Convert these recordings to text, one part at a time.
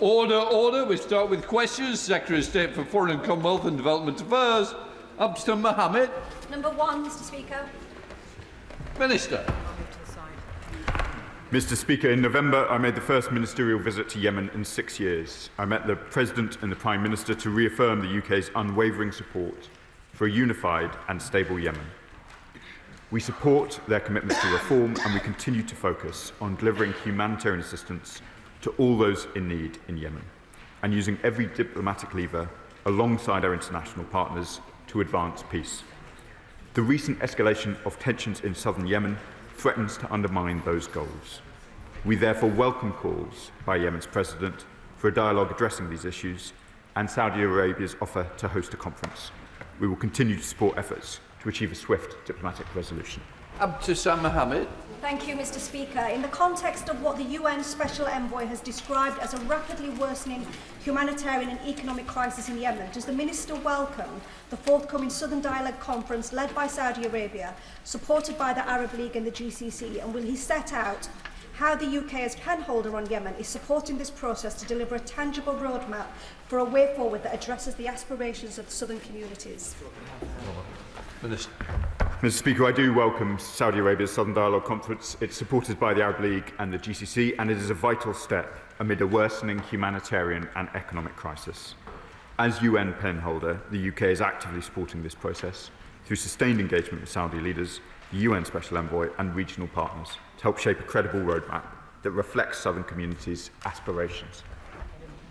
Order, order. We start with questions. Secretary of State for Foreign, Commonwealth and Development Affairs, Abdul Mohammed. Number 1, Mr Speaker. Minister. Mr Speaker, in November I made the first ministerial visit to Yemen in 6 years. I met the President and the Prime Minister to reaffirm the UK's unwavering support for a unified and stable Yemen. We support their commitments to reform and we continue to focus on delivering humanitarian assistance to all those in need in Yemen and using every diplomatic lever alongside our international partners to advance peace. The recent escalation of tensions in southern Yemen threatens to undermine those goals. We therefore welcome calls by Yemen's President for a dialogue addressing these issues and Saudi Arabia's offer to host a conference. We will continue to support efforts to achieve a swift diplomatic resolution. Abdul Mohammed. Thank you, Mr Speaker. In the context of what the UN Special Envoy has described as a rapidly worsening humanitarian and economic crisis in Yemen, does the Minister welcome the forthcoming Southern Dialogue Conference led by Saudi Arabia, supported by the Arab League and the GCC, and will he set out how the UK as penholder on Yemen is supporting this process to deliver a tangible roadmap for a way forward that addresses the aspirations of the southern communities? Minister. Mr Speaker, I do welcome Saudi Arabia's Southern Dialogue Conference. It's supported by the Arab League and the GCC, and it is a vital step amid a worsening humanitarian and economic crisis. As UN penholder, the UK is actively supporting this process through sustained engagement with Saudi leaders, the UN Special Envoy and regional partners to help shape a credible roadmap that reflects southern communities' aspirations.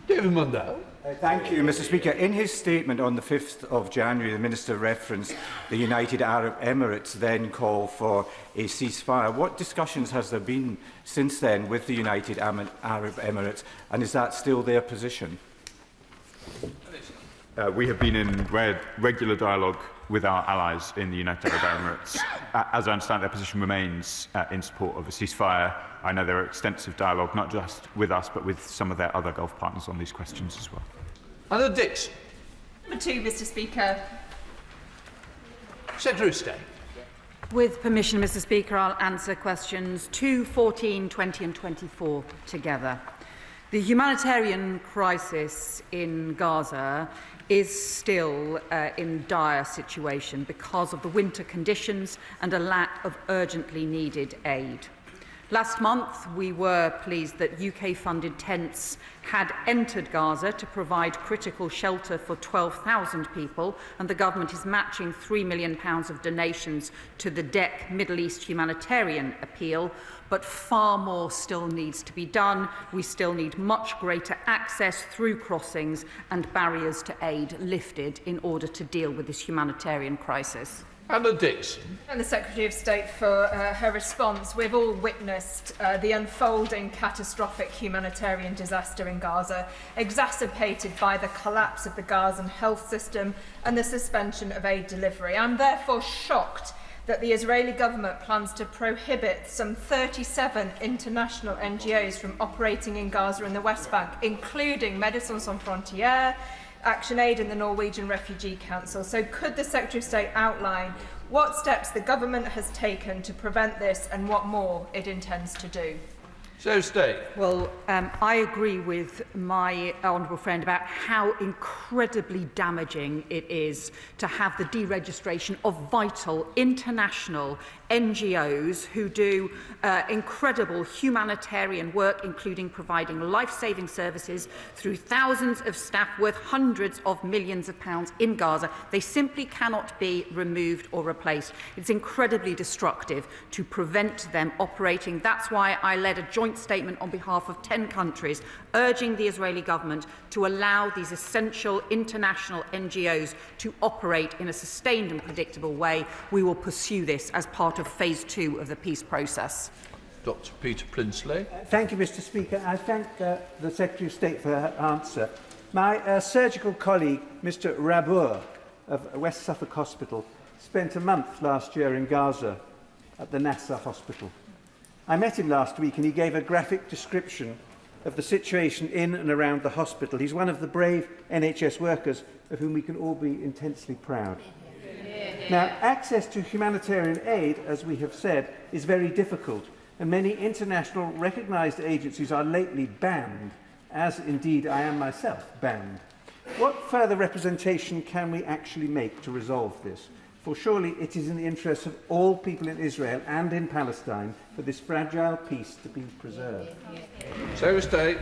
David Mundell. Thank you, Mr Speaker. In his statement on the 5th of January, the Minister referenced the United Arab Emirates then call for a ceasefire. What discussions has there been since then with the United Arab Emirates, and is that still their position? We have been in regular dialogue with our allies in the United Arab Emirates. As I understand, their position remains in support of a ceasefire. I know there are extensive dialogue, not just with us, but with some of their other Gulf partners on these questions as well. Anna Dixon. Number 2, Mr Speaker. Secretary of State. With permission, Mr Speaker, I'll answer questions 2, 14, 20 and 24 together. The humanitarian crisis in Gaza is still in dire situation because of the winter conditions and a lack of urgently needed aid. Last month, we were pleased that UK-funded tents had entered Gaza to provide critical shelter for 12,000 people, and the government is matching £3 million of donations to the DEC Middle East humanitarian appeal. But far more still needs to be done. We still need much greater access through crossings and barriers to aid lifted in order to deal with this humanitarian crisis. Anna Dixon. And the Secretary of State for her response. We've all witnessed the unfolding catastrophic humanitarian disaster in Gaza, exacerbated by the collapse of the Gazan health system and the suspension of aid delivery. I'm therefore shocked that the Israeli government plans to prohibit some 37 international NGOs from operating in Gaza and the West Bank, including Médecins Sans Frontières, ActionAid and the Norwegian Refugee Council. So could the Secretary of State outline what steps the government has taken to prevent this and what more it intends to do? Secretary of State. Well, I agree with my honourable friend about how incredibly damaging it is to have the deregistration of vital international NGOs who do incredible humanitarian work, including providing life-saving services through thousands of staff worth hundreds of millions of pounds in Gaza. They simply cannot be removed or replaced. It's incredibly destructive to prevent them operating. That's why I led a joint statement on behalf of 10 countries urging the Israeli government to allow these essential international NGOs to operate in a sustained and predictable way. We will pursue this as part of phase 2 of the peace process. Dr. Peter Prinsley. Thank you, Mr Speaker. I thank the Secretary of State for her answer. My surgical colleague, Mr Rabour of West Suffolk Hospital, spent a month last year in Gaza at the Nasser Hospital. I met him last week and he gave a graphic description of the situation in and around the hospital. He's one of the brave NHS workers of whom we can all be intensely proud. Now, access to humanitarian aid, as we have said, is very difficult, and many international recognised agencies are lately banned as indeed I am myself, banned. What further representation can we actually make to resolve this? For surely it is in the interests of all people in Israel and in Palestine for this fragile peace to be preserved. Secretary of State.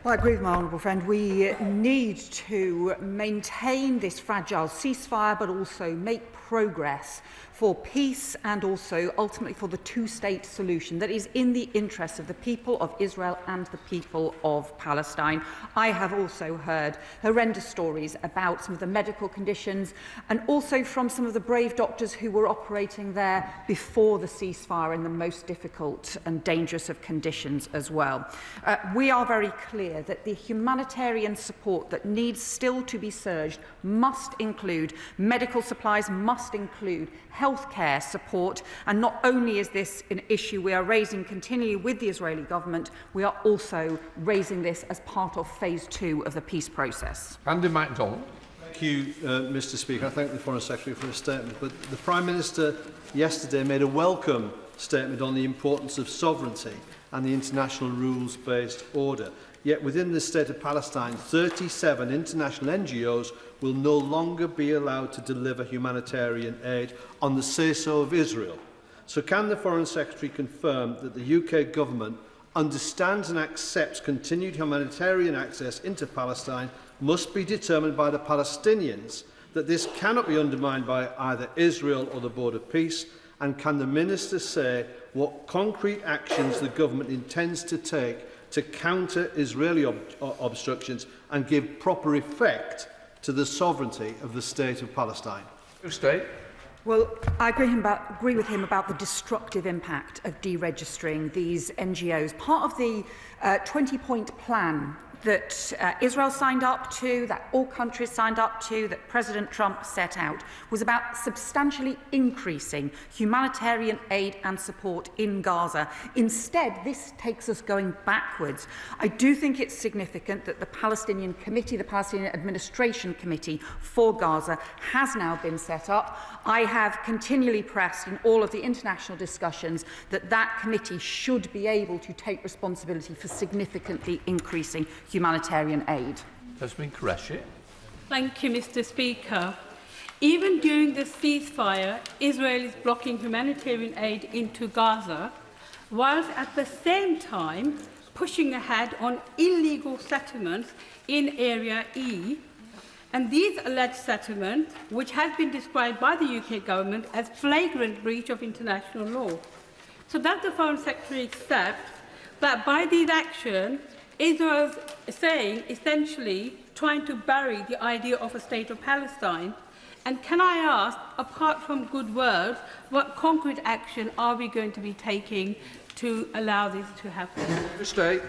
Well, I agree with my honourable friend. We need to maintain this fragile ceasefire, but also make progress for peace and also ultimately for the two-state solution that is in the interests of the people of Israel and the people of Palestine. I have also heard horrendous stories about some of the medical conditions and also from some of the brave doctors who were operating there before the ceasefire in the most difficult and dangerous of conditions as well. We are very clear that the humanitarian support that needs still to be surged must include medical supplies, must include healthcare support, and not only is this an issue we are raising continually with the Israeli government, we are also raising this as part of phase 2 of the peace process. Andy MacDonald. Thank you, Mr. Speaker. I thank the Foreign Secretary for his statement. But the Prime Minister yesterday made a welcome statement on the importance of sovereignty and the international rules-based order. Yet within the state of Palestine, 37 international NGOs will no longer be allowed to deliver humanitarian aid on the say-so of Israel. So can the Foreign Secretary confirm that the UK government understands and accepts continued humanitarian access into Palestine must be determined by the Palestinians, that this cannot be undermined by either Israel or the Board of Peace, and can the Minister say what concrete actions the government intends to take to counter Israeli obstructions and give proper effect to the sovereignty of the State of Palestine? State. Well, I agree with him about the destructive impact of deregistering these NGOs. Part of the 20-point plan that Israel signed up to, that all countries signed up to, that President Trump set out, was about substantially increasing humanitarian aid and support in Gaza. Instead, this takes us going backwards. I do think it's significant that the Palestinian Committee, the Palestinian Administration Committee for Gaza, has now been set up. I have continually pressed in all of the international discussions that that committee should be able to take responsibility for significantly increasing humanitarian aid. Jasmine Qureshi. Thank you, Mr. Speaker. Even during the ceasefire, Israel is blocking humanitarian aid into Gaza, whilst at the same time pushing ahead on illegal settlements in Area E. And these alleged settlements, which has been described by the UK government as flagrant breach of international law. So does the Foreign Secretary accept that by these actions, Israel is saying, essentially, trying to bury the idea of a state of Palestine? And can I ask, apart from good words, what concrete action are we going to be taking to allow this to happen? State.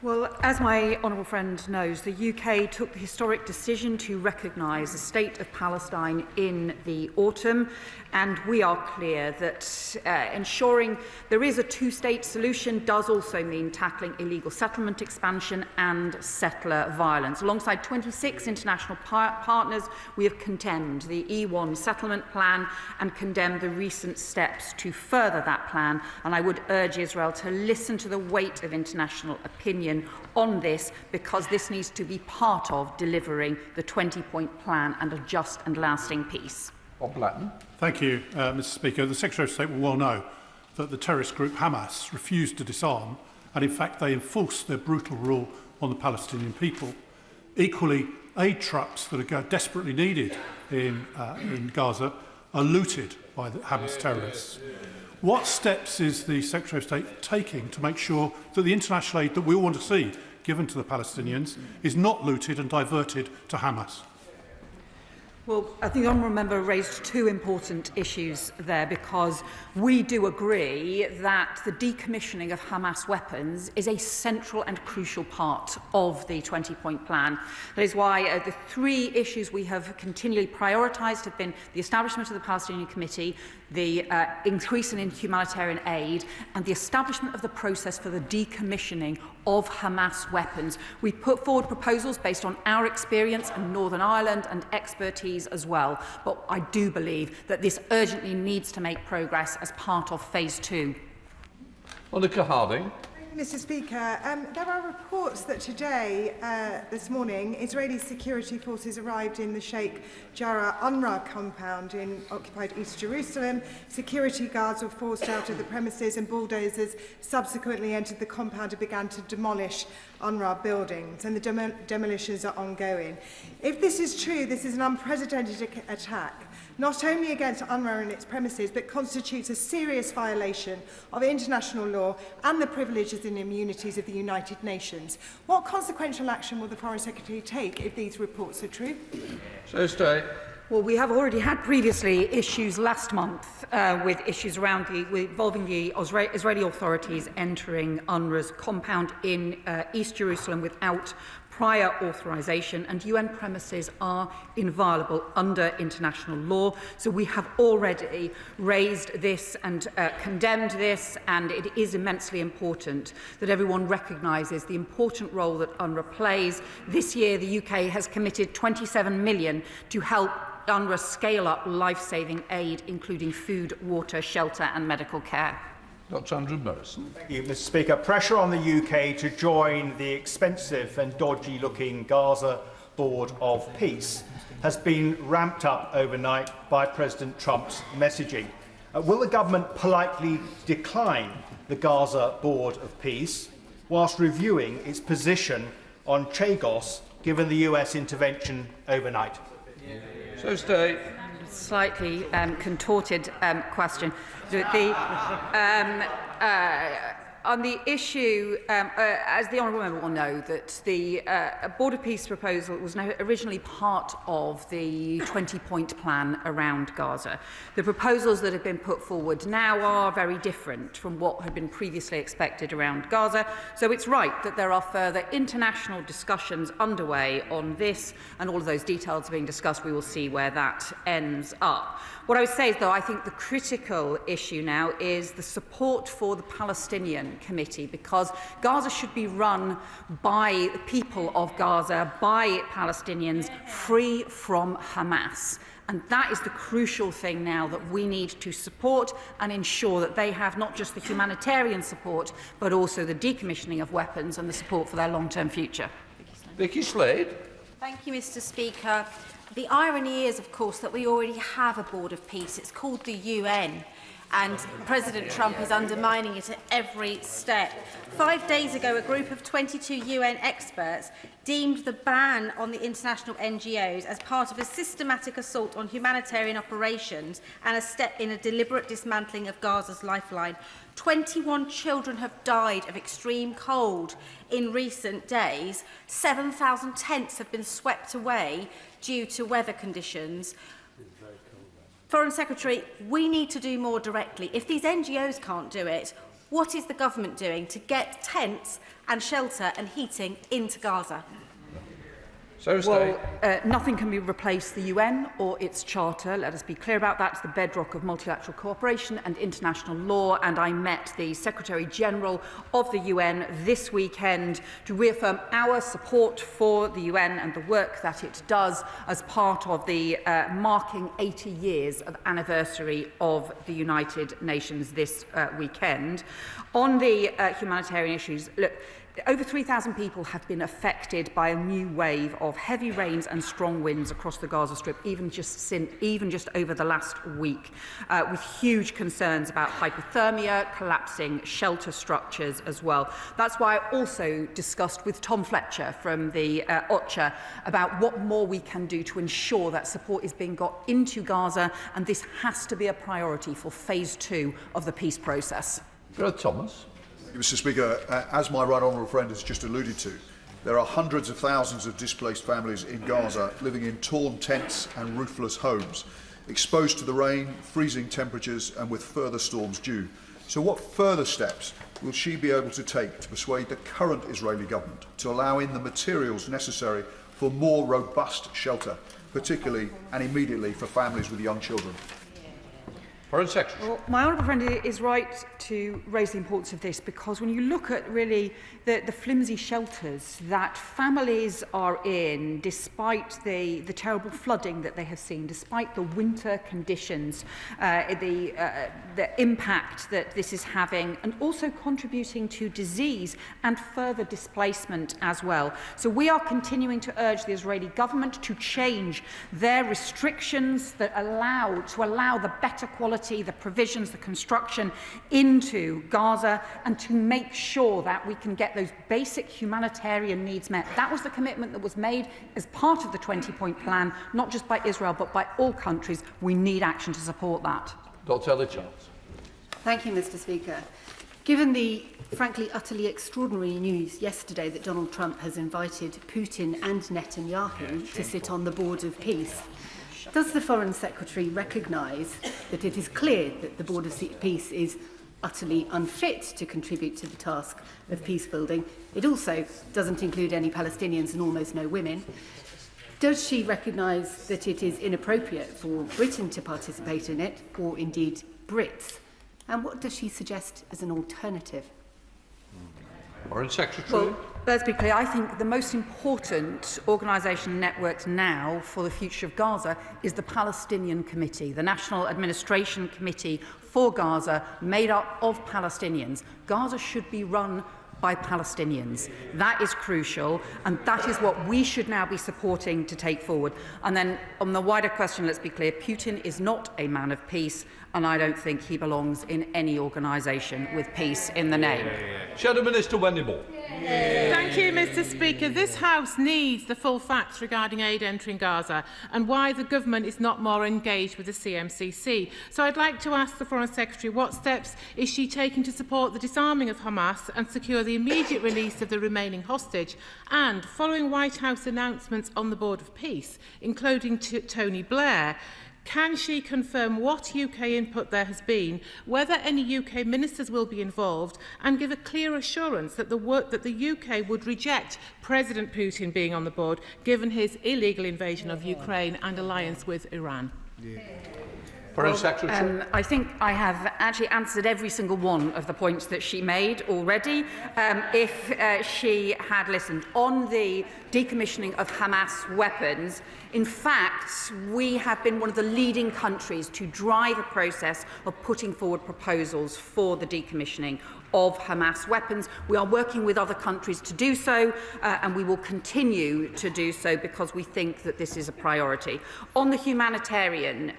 Well, as my honourable friend knows, the UK took the historic decision to recognise the state of Palestine in the autumn, and we are clear that ensuring there is a two-state solution does also mean tackling illegal settlement expansion and settler violence. Alongside 26 international partners, we have condemned the E1 settlement plan and condemned the recent steps to further that plan, and I would urge Israel to listen to the weight of international opinion on this, because this needs to be part of delivering the 20-point plan and a just and lasting peace. Bob Blackman. Thank you, Mr. Speaker. The Secretary of State will well know that the terrorist group Hamas refused to disarm, and in fact they enforced their brutal rule on the Palestinian people. Equally, aid trucks that are desperately needed in Gaza are looted by the Hamas terrorists. What steps is the Secretary of State taking to make sure that the international aid that we all want to see given to the Palestinians is not looted and diverted to Hamas? Well, I think the honourable member raised two important issues there, because we do agree that the decommissioning of Hamas weapons is a central and crucial part of the 20-point plan. That is why the three issues we have continually prioritised have been the establishment of the Palestinian Committee, the increase in humanitarian aid, and the establishment of the process for the decommissioning of Hamas weapons. We put forward proposals based on our experience in Northern Ireland and expertise as well, but I do believe that this urgently needs to make progress as part of phase 2. Monica Harding. Mr. Speaker, there are reports that today, this morning, Israeli security forces arrived in the Sheikh Jarrah UNRWA compound in occupied East Jerusalem. Security guards were forced out of the premises and bulldozers subsequently entered the compound and began to demolish UNRWA buildings, and the demolitions are ongoing. If this is true, this is an unprecedented attack, not only against UNRWA and its premises, but constitutes a serious violation of international law and the privileges and immunities of the United Nations. What consequential action will the Foreign Secretary take if these reports are true? So stay. Well, we have already had previously issues last month with issues around involving the Israeli authorities entering UNRWA's compound in East Jerusalem without prior authorization, and UN premises are inviolable under international law. So we have already raised this and condemned this, and it is immensely important that everyone recognises the important role that UNRWA plays. This year, the UK has committed 27 million to help UNRWA scale up life-saving aid, including food, water, shelter and medical care. Dr. Andrew Morrison. Thank you, Mr. Speaker. Pressure on the UK to join the expensive and dodgy-looking Gaza Board of Peace has been ramped up overnight by President Trump's messaging. Will the government politely decline the Gaza Board of Peace whilst reviewing its position on Chagos, given the US intervention overnight? So stay. Slightly contorted question. On the issue, as the honourable member will know, that the Board of Peace proposal was originally part of the 20-point plan around Gaza. The proposals that have been put forward now are very different from what had been previously expected around Gaza. So it's right that there are further international discussions underway on this, and all of those details are being discussed. We will see where that ends up. What I would say is, though, I think the critical issue now is the support for the Palestinian Committee, because Gaza should be run by the people of Gaza, by Palestinians, free from Hamas. And that is the crucial thing now that we need to support and ensure that they have not just the humanitarian support, but also the decommissioning of weapons and the support for their long-term future. Vicky Slade. Thank you, Mr. Speaker. The irony is, of course, that we already have a Board of Peace. It's called the UN, and President Trump is undermining it at every step. 5 days ago, a group of 22 UN experts deemed the ban on the international NGOs as part of a systematic assault on humanitarian operations and a step in a deliberate dismantling of Gaza's lifeline. 21 children have died of extreme cold in recent days. 7,000 tents have been swept away due to weather conditions. Foreign Secretary, we need to do more directly. If these NGOs can't do it, what is the government doing to get tents and shelter and heating into Gaza? Well, nothing can replace the UN or its charter. Let us be clear about that. It's the bedrock of multilateral cooperation and international law. And I met the Secretary-General of the UN this weekend to reaffirm our support for the UN and the work that it does as part of the marking 80 years of anniversary of the United Nations this weekend. On the humanitarian issues, look, over 3,000 people have been affected by a new wave of heavy rains and strong winds across the Gaza Strip, even just over the last week, with huge concerns about hypothermia, collapsing shelter structures as well. That's why I also discussed with Tom Fletcher from the OCHA about what more we can do to ensure that support is being got into Gaza, and this has to be a priority for phase 2 of the peace process. Thomas. Mr. Speaker, as my right honourable friend has just alluded to, there are hundreds of thousands of displaced families in Gaza living in torn tents and roofless homes, exposed to the rain, freezing temperatures and with further storms due. So what further steps will she be able to take to persuade the current Israeli government to allow in the materials necessary for more robust shelter, particularly and immediately for families with young children? Foreign Secretary. Well, my honourable friend is right to raise the importance of this, because when you look at really the flimsy shelters that families are in, despite the terrible flooding that they have seen, despite the winter conditions, the impact that this is having, and also contributing to disease and further displacement as well. So we are continuing to urge the Israeli government to change their restrictions that allow the better quality, the provisions, the construction into Gaza, and to make sure that we can get those basic humanitarian needs met. That was the commitment that was made as part of the 20-point plan, not just by Israel, but by all countries. We need action to support that. Dr. Ellis-Charles. Thank you, Mr. Speaker. Given the, frankly, utterly extraordinary news yesterday that Donald Trump has invited Putin and Netanyahu to sit on the Board of Peace, does the Foreign Secretary recognise that it is clear that the Board of Peace is utterly unfit to contribute to the task of peace building? It also doesn't include any Palestinians and almost no women. Does she recognise that it is inappropriate for Britain to participate in it, or indeed Brits? And what does she suggest as an alternative? Foreign Secretary. Well, let's be clear. I think the most important organisation networks now for the future of Gaza is the Palestinian Committee, the National Administration Committee for Gaza, made up of Palestinians. Gaza should be run by Palestinians. That is crucial, and that is what we should now be supporting to take forward. And then on the wider question, let's be clear, Putin is not a man of peace, and I don't think he belongs in any organisation with peace in the name. Shadow Minister Wendy Moore. Thank you, Mr. Speaker. This House needs the full facts regarding aid entering Gaza and why the government is not more engaged with the CMCC. So I'd like to ask the Foreign Secretary, what steps is she taking to support the disarming of Hamas and secure the immediate release of the remaining hostage? And following White House announcements on the Board of Peace, including Tony Blair, can she confirm what UK input there has been, whether any UK ministers will be involved, and give a clear assurance that the UK would reject President Putin being on the board, given his illegal invasion of Ukraine and alliance with Iran? Foreign Secretary. I think I have actually answered every single one of the points that she made already. If she had listened on the decommissioning of Hamas weapons, in fact, we have been one of the leading countries to drive a process of putting forward proposals for the decommissioning of Hamas weapons. We are working with other countries to do so, and we will continue to do so because we think that this is a priority. On the humanitarian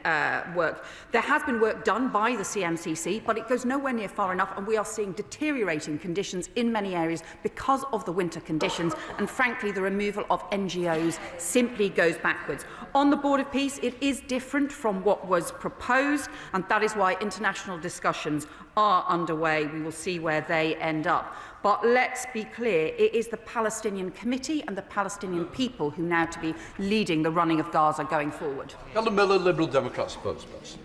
work, there has been work done by the CMCC, but it goes nowhere near far enough, and we are seeing deteriorating conditions in many areas because of the winter conditions, and frankly, the removal of NGOs simply goes backwards. On the Board of Peace, it is different from what was proposed, and that is why international discussions are underway. We will see where they end up. But let's be clear, it is the Palestinian Committee and the Palestinian people who now to be leading the running of Gaza going forward. Helen Miller, Liberal Democrat spokesperson.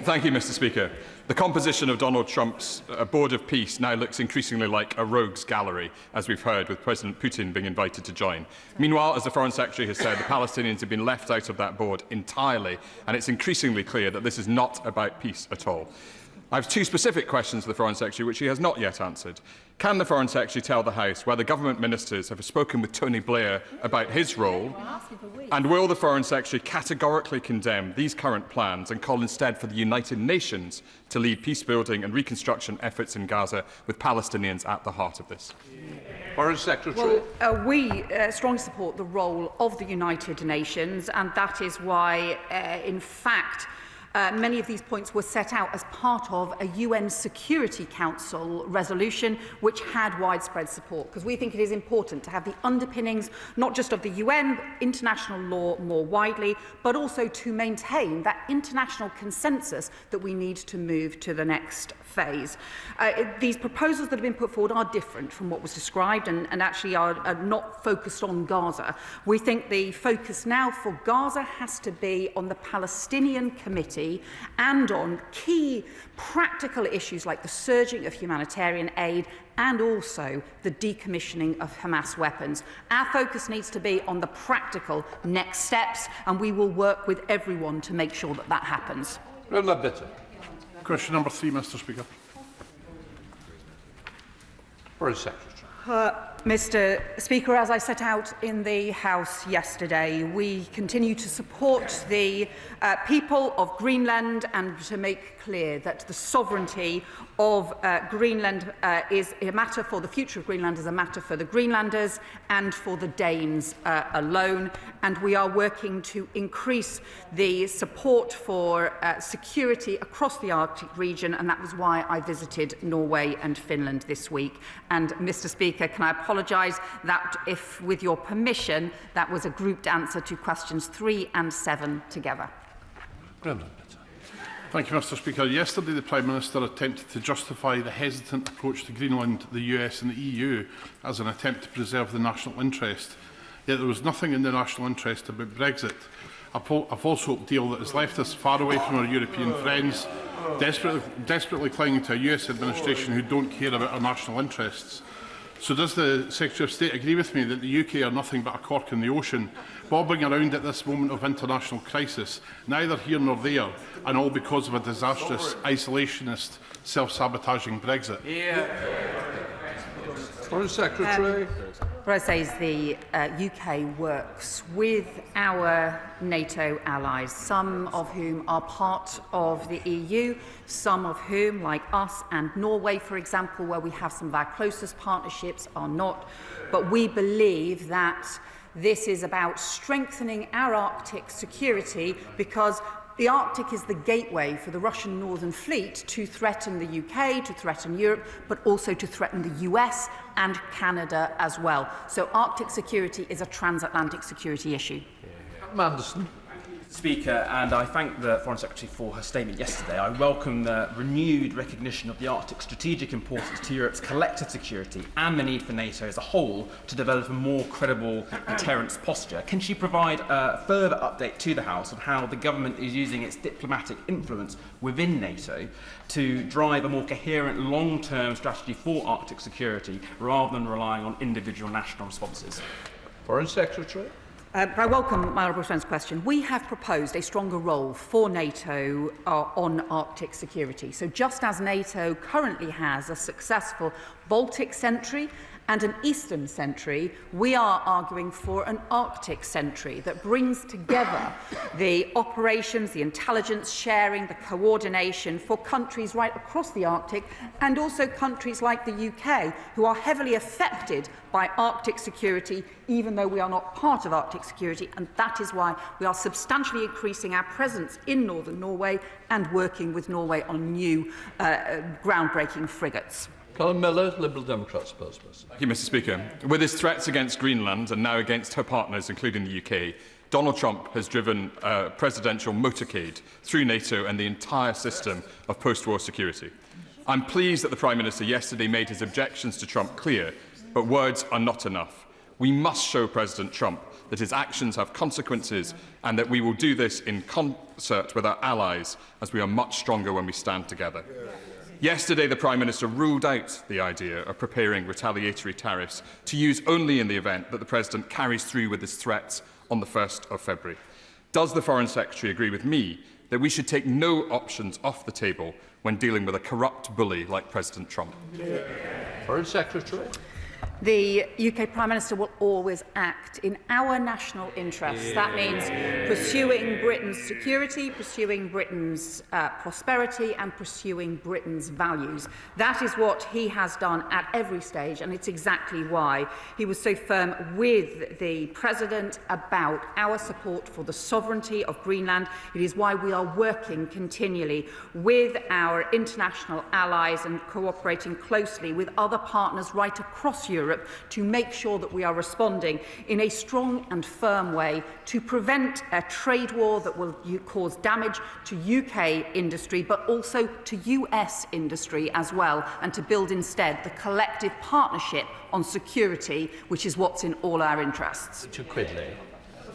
Thank you, Mr. Speaker. The composition of Donald Trump's Board of Peace now looks increasingly like a rogues gallery, as we've heard, with President Putin being invited to join. Meanwhile, as the Foreign Secretary has said, the Palestinians have been left out of that board entirely, and it's increasingly clear that this is not about peace at all. I have two specific questions to the Foreign Secretary, which she has not yet answered. Can the Foreign Secretary tell the House whether government ministers have spoken with Tony Blair about his role? And will the Foreign Secretary categorically condemn these current plans and call instead for the United Nations to lead peace-building and reconstruction efforts in Gaza, with Palestinians at the heart of this? Foreign Secretary. Well, we strongly support the role of the United Nations, and that is why, in fact, many of these points were set out as part of a UN Security Council resolution which had widespread support, because we think it is important to have the underpinnings not just of the UN, but international law more widely, but also to maintain that international consensus that we need to move to the next phase. These proposals that have been put forward are different from what was described and actually are not focused on Gaza. We think the focus now for Gaza has to be on the Palestinian Committee and on key practical issues like the surging of humanitarian aid and also the decommissioning of Hamas weapons. Our focus needs to be on the practical next steps, and we will work with everyone to make sure that that happens. Question number 3, Mr Speaker. Foreign Secretary. Mr Speaker, as I set out in the House yesterday, we continue to support the people of Greenland and to make clear that the sovereignty of Greenland is a matter for the future of Greenland, is a matter for the Greenlanders and for the Danes alone. And we are working to increase the support for security across the Arctic region, and that was why I visited Norway and Finland this week. And Mr Speaker, can I apologise that if, with your permission, that was a grouped answer to questions 3 and 7 together. Thank you, Mr Speaker. Yesterday, the Prime Minister attempted to justify the hesitant approach to Greenland, the US and the EU as an attempt to preserve the national interest. Yet there was nothing in the national interest about Brexit. A false-hope deal that has left us far away from our European friends, desperately clinging to a US administration who don't care about our national interests. So does the Secretary of State agree with me that the UK are nothing but a cork in the ocean, bobbing around at this moment of international crisis, neither here nor there, and all because of a disastrous, isolationist, self-sabotaging Brexit? Foreign Secretary. What I say is the UK works with our NATO allies, some of whom are part of the EU, some of whom, like us and Norway, for example, where we have some of our closest partnerships, are not. But we believe that this is about strengthening our Arctic security, because the Arctic is the gateway for the Russian Northern Fleet to threaten the UK, to threaten Europe, but also to threaten the US and Canada as well. So Arctic security is a transatlantic security issue. Manderson. Speaker, and I thank the Foreign Secretary for her statement yesterday. I welcome the renewed recognition of the Arctic's strategic importance to Europe's collective security and the need for NATO as a whole to develop a more credible deterrence posture. Can she provide a further update to the House on how the government is using its diplomatic influence within NATO to drive a more coherent long-term strategy for Arctic security rather than relying on individual national responses? Foreign Secretary. I welcome my honourable friend's question. We have proposed a stronger role for NATO on Arctic security. So just as NATO currently has a successful Baltic sentry and an Eastern sentry, we are arguing for an Arctic sentry that brings together the operations, the intelligence sharing, the coordination for countries right across the Arctic, and also countries like the UK, who are heavily affected by Arctic security, even though we are not part of Arctic security. And that is why we are substantially increasing our presence in northern Norway and working with Norway on new groundbreaking frigates. Colin Miller, Liberal Democrats, spokesperson. Thank you, Mr Speaker. With his threats against Greenland and now against her partners, including the UK, Donald Trump has driven a presidential motorcade through NATO and the entire system of post-war security. I'm pleased that the Prime Minister yesterday made his objections to Trump clear, but words are not enough. We must show President Trump that his actions have consequences and that we will do this in concert with our allies, as we are much stronger when we stand together. Yesterday, the Prime Minister ruled out the idea of preparing retaliatory tariffs to use only in the event that the President carries through with his threats on the 1st of February. Does the Foreign Secretary agree with me that we should take no options off the table when dealing with a corrupt bully like President Trump? Foreign Secretary. The UK Prime Minister will always act in our national interests. That means pursuing Britain's security, pursuing Britain's prosperity and pursuing Britain's values. That is what he has done at every stage, and it's exactly why he was so firm with the President about our support for the sovereignty of Greenland. It is why we are working continually with our international allies and cooperating closely with other partners right across Europe to make sure that we are responding in a strong and firm way to prevent a trade war that will cause damage to UK industry, but also to US industry as well, and to build instead the collective partnership on security, which is what's in all our interests. Richard Quidley.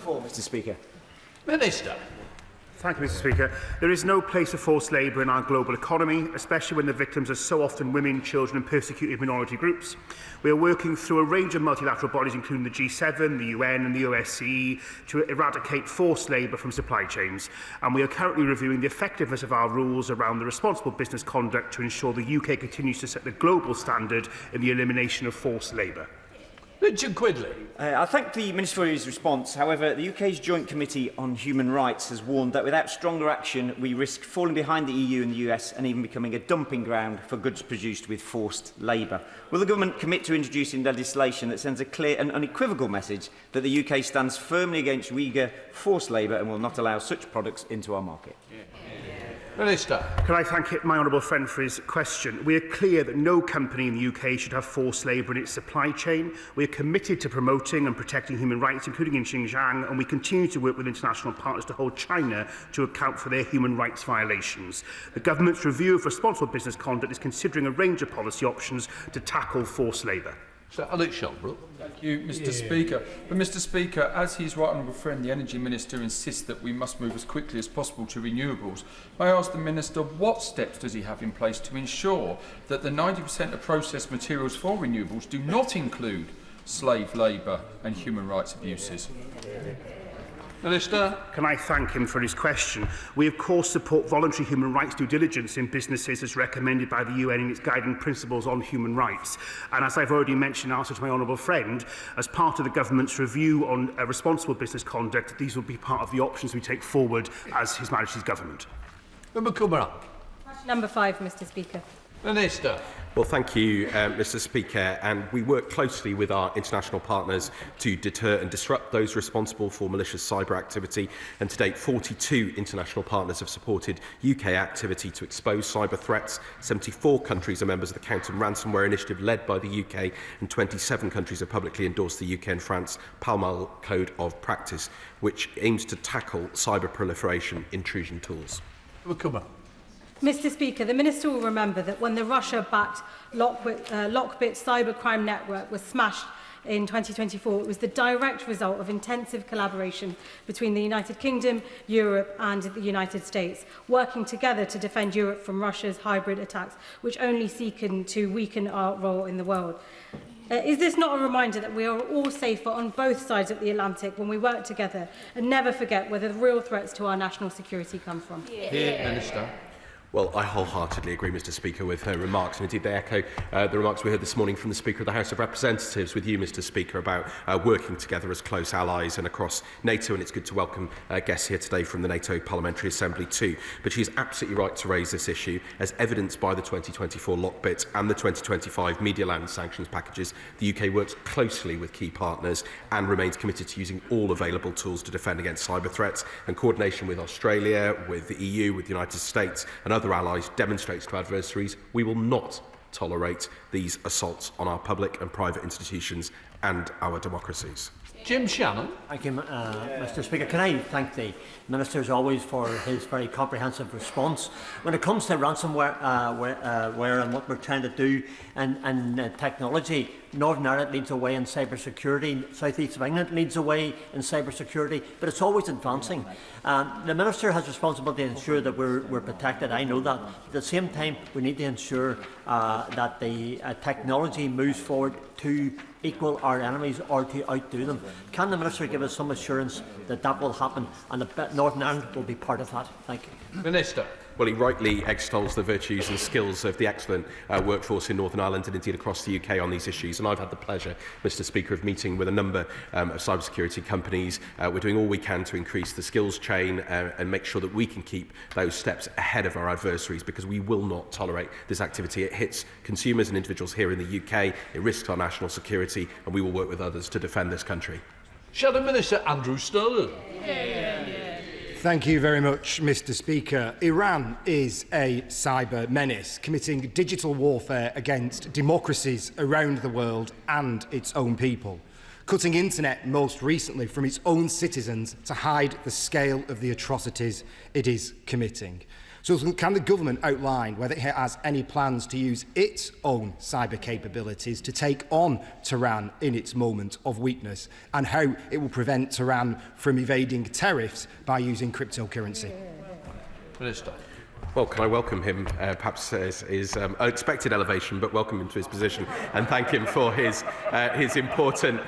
Mr Speaker. Minister. Thank you, Mr. Speaker. There is no place for forced labour in our global economy, especially when the victims are so often women, children and persecuted minority groups. We are working through a range of multilateral bodies, including the G7, the UN and the OSCE, to eradicate forced labour from supply chains. And we are currently reviewing the effectiveness of our rules around the responsible business conduct to ensure the UK continues to set the global standard in the elimination of forced labour. Richard Quidley. I thank the Minister for his response. However, the UK's Joint Committee on Human Rights has warned that without stronger action, we risk falling behind the EU and the US and even becoming a dumping ground for goods produced with forced labour. Will the government commit to introducing legislation that sends a clear and unequivocal message that the UK stands firmly against Uyghur forced labour and will not allow such products into our market? Minister. Can I thank my honourable friend for his question? We are clear that no company in the UK should have forced labour in its supply chain. We are committed to promoting and protecting human rights, including in Xinjiang, and we continue to work with international partners to hold China to account for their human rights violations. The government's review of responsible business conduct is considering a range of policy options to tackle forced labour. Sir Alex Shelbrooke. Thank you, Mr. Speaker. But, Mr. Speaker, as his right honourable friend, the Energy Minister, insists that we must move as quickly as possible to renewables, may I ask the Minister what steps does he have in place to ensure that the 90% of processed materials for renewables do not include slave labour and human rights abuses? Minister. Can I thank him for his question? We of course support voluntary human rights due diligence in businesses as recommended by the UN in its guiding principles on human rights. And as I've already mentioned in answer to my honourable friend, as part of the government's review on responsible business conduct, these will be part of the options we take forward as His Majesty's government. Number 5, Mr. Speaker. Minister. Well, thank you, Mr. Speaker. And we work closely with our international partners to deter and disrupt those responsible for malicious cyber activity. And to date, 42 international partners have supported UK activity to expose cyber threats. 74 countries are members of the Counter Ransomware Initiative led by the UK, and 27 countries have publicly endorsed the UK and France Pall Mall Code of Practice, which aims to tackle cyber proliferation intrusion tools. Mr. Speaker, the Minister will remember that when the Russia-backed Lockbit cybercrime network was smashed in 2024, it was the direct result of intensive collaboration between the United Kingdom, Europe and the United States, working together to defend Europe from Russia's hybrid attacks, which only seek to weaken our role in the world. Is this not a reminder that we are all safer on both sides of the Atlantic when we work together and never forget where the real threats to our national security come from? Minister. Well, I wholeheartedly agree, Mr. Speaker, with her remarks, and indeed they echo the remarks we heard this morning from the Speaker of the House of Representatives with you, Mr. Speaker, about working together as close allies and across NATO, and it's good to welcome guests here today from the NATO Parliamentary Assembly too. But she is absolutely right to raise this issue, as evidenced by the 2024 Lockbit and the 2025 Medialand sanctions packages. The UK works closely with key partners and remains committed to using all available tools to defend against cyber threats, and coordination with Australia, with the EU, with the United States and other allies demonstrates to adversaries we will not tolerate these assaults on our public and private institutions and our democracies. Jim Shannon. Thank you, Mr. Speaker. Can I thank the Minister as always for his very comprehensive response. When it comes to ransomware and what we're trying to do in technology, Northern Ireland leads the way in cybersecurity, South East of England leads the way in cybersecurity, but it's always advancing. The Minister has responsibility to ensure that we're protected, I know that. At the same time, we need to ensure that the technology moves forward to equal our enemies or to outdo them. Can the Minister give us some assurance that that will happen and that Northern Ireland will be part of that? Thank you. Minister. Well, he rightly extols the virtues and skills of the excellent workforce in Northern Ireland and indeed across the UK on these issues. And I've had the pleasure, Mr. Speaker, of meeting with a number of cybersecurity companies. We're doing all we can to increase the skills chain and make sure that we can keep those steps ahead of our adversaries, because we will not tolerate this activity. It hits consumers and individuals here in the UK, it risks our national security, and we will work with others to defend this country. Shadow Minister Andrew Sterling. Thank you very much, Mr. Speaker. Iran is a cyber menace, committing digital warfare against democracies around the world and its own people, cutting internet most recently from its own citizens to hide the scale of the atrocities it is committing. So can the government outline whether it has any plans to use its own cyber capabilities to take on Tehran in its moment of weakness, and how it will prevent Tehran from evading tariffs by using cryptocurrency? Minister. Well, can I welcome him, perhaps as his unexpected elevation, but welcome him to his position and thank him for his important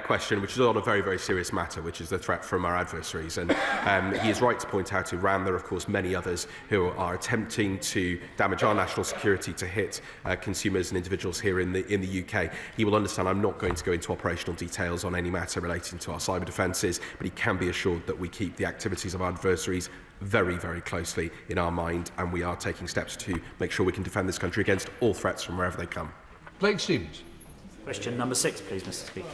question, which is on a very, very serious matter, which is the threat from our adversaries. And he is right to point out Iran. There are, of course, many others who are attempting to damage our national security, to hit consumers and individuals here in the UK. He will understand I'm not going to go into operational details on any matter relating to our cyber defences, but he can be assured that we keep the activities of our adversaries very, very closely in our mind, and we are taking steps to make sure we can defend this country against all threats from wherever they come. Blake Stevens. Question number 6, please, Mr. Speaker.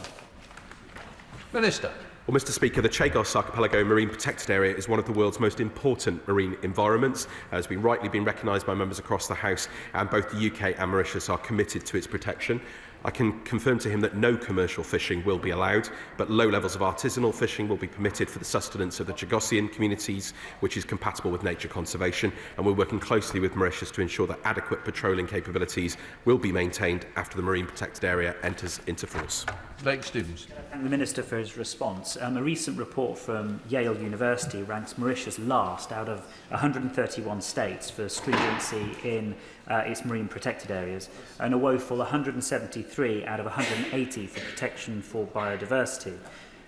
Minister. Well, Mr. Speaker, the Chagos Archipelago Marine Protected Area is one of the world's most important marine environments. Has been rightly been recognised by members across the House, and both the UK and Mauritius are committed to its protection. I can confirm to him that no commercial fishing will be allowed, but low levels of artisanal fishing will be permitted for the sustenance of the Chagosian communities, which is compatible with nature conservation, and we're working closely with Mauritius to ensure that adequate patrolling capabilities will be maintained after the Marine Protected Area enters into force. Blake Stevens. Thank the Minister for his response. A recent report from Yale University ranks Mauritius last out of 131 states for stringency in its marine protected areas, and a woeful 173 out of 180 for protection for biodiversity.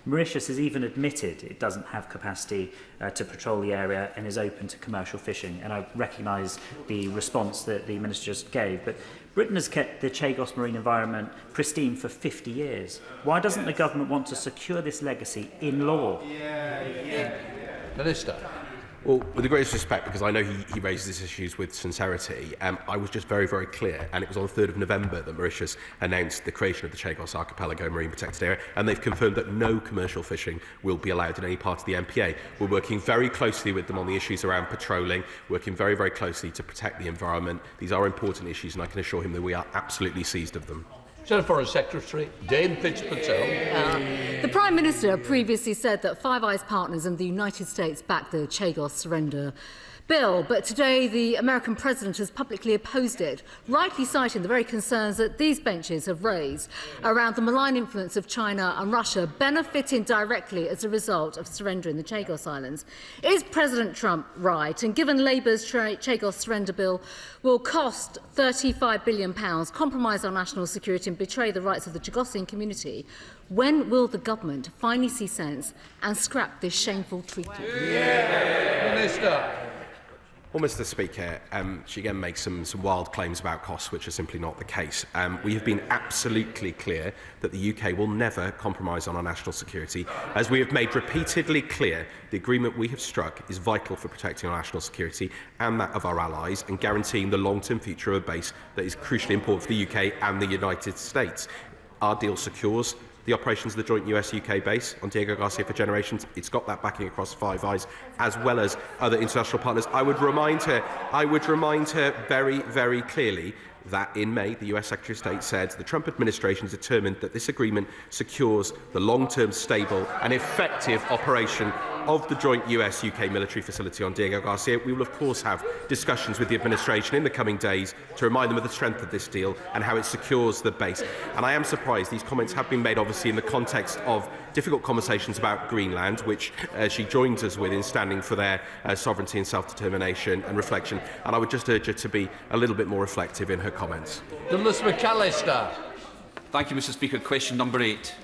Mauritius has even admitted it doesn't have capacity to patrol the area and is open to commercial fishing, and I recognise the response that the Minister just gave, but Britain has kept the Chagos marine environment pristine for 50 years. Why doesn't the government want to secure this legacy in law? Minister. Well, with the greatest respect, because I know he raises these issues with sincerity, I was just very, very clear, and it was on the 3rd of November that Mauritius announced the creation of the Chagos Archipelago Marine Protected Area, and they've confirmed that no commercial fishing will be allowed in any part of the MPA. We're working very closely with them on the issues around patrolling, working very, very closely to protect the environment. These are important issues, and I can assure him that we are absolutely seized of them. Foreign Secretary Dame Fitz-Patel. The Prime Minister previously said that Five Eyes partners and the United States backed the Chagos surrender bill, but today the American president has publicly opposed it, rightly citing the very concerns that these benches have raised around the malign influence of China and Russia benefiting directly as a result of surrendering the Chagos Islands. Is President Trump right? And given Labour's Chagos surrender bill will cost £35 billion, compromise our national security and betray the rights of the Chagosian community, when will the government finally see sense and scrap this shameful treaty? Minister. Well, Mr. Speaker, she again makes some wild claims about costs, which are simply not the case. We have been absolutely clear that the UK will never compromise on our national security. As we have made repeatedly clear, the agreement we have struck is vital for protecting our national security and that of our allies, and guaranteeing the long-term future of a base that is crucially important for the UK and the United States. Our deal secures the operations of the joint US-UK base on Diego Garcia for generations. It's got that backing across Five Eyes, as well as other international partners. I would remind her very, very clearly that in May, the US Secretary of State said the Trump administration determined that this agreement secures the long-term, stable and effective operation of the joint US-UK military facility on Diego Garcia. We will, of course, have discussions with the administration in the coming days to remind them of the strength of this deal and how it secures the base. And I am surprised these comments have been made, obviously, in the context of difficult conversations about Greenland, which she joins us with in standing for their sovereignty and self-determination and reflection. And I would just urge her to be a little bit more reflective in her comments. Douglas McAllister. Thank you, Mr. Speaker. Question number 8.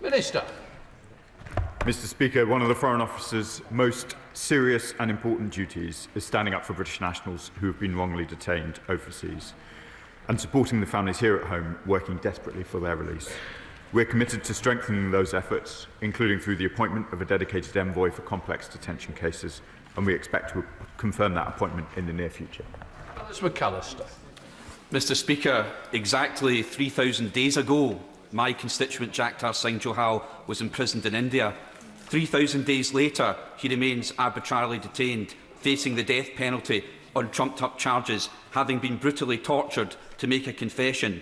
Minister. Mr. Speaker, one of the Foreign Office's most serious and important duties is standing up for British nationals who have been wrongly detained overseas and supporting the families here at home working desperately for their release. We're committed to strengthening those efforts, including through the appointment of a dedicated envoy for complex detention cases, and we expect to confirm that appointment in the near future. Douglas McAllister. Mr. Speaker, exactly 3,000 days ago, my constituent Jagtar Singh Johal was imprisoned in India. 3,000 days later, he remains arbitrarily detained, facing the death penalty on trumped-up charges, having been brutally tortured to make a confession.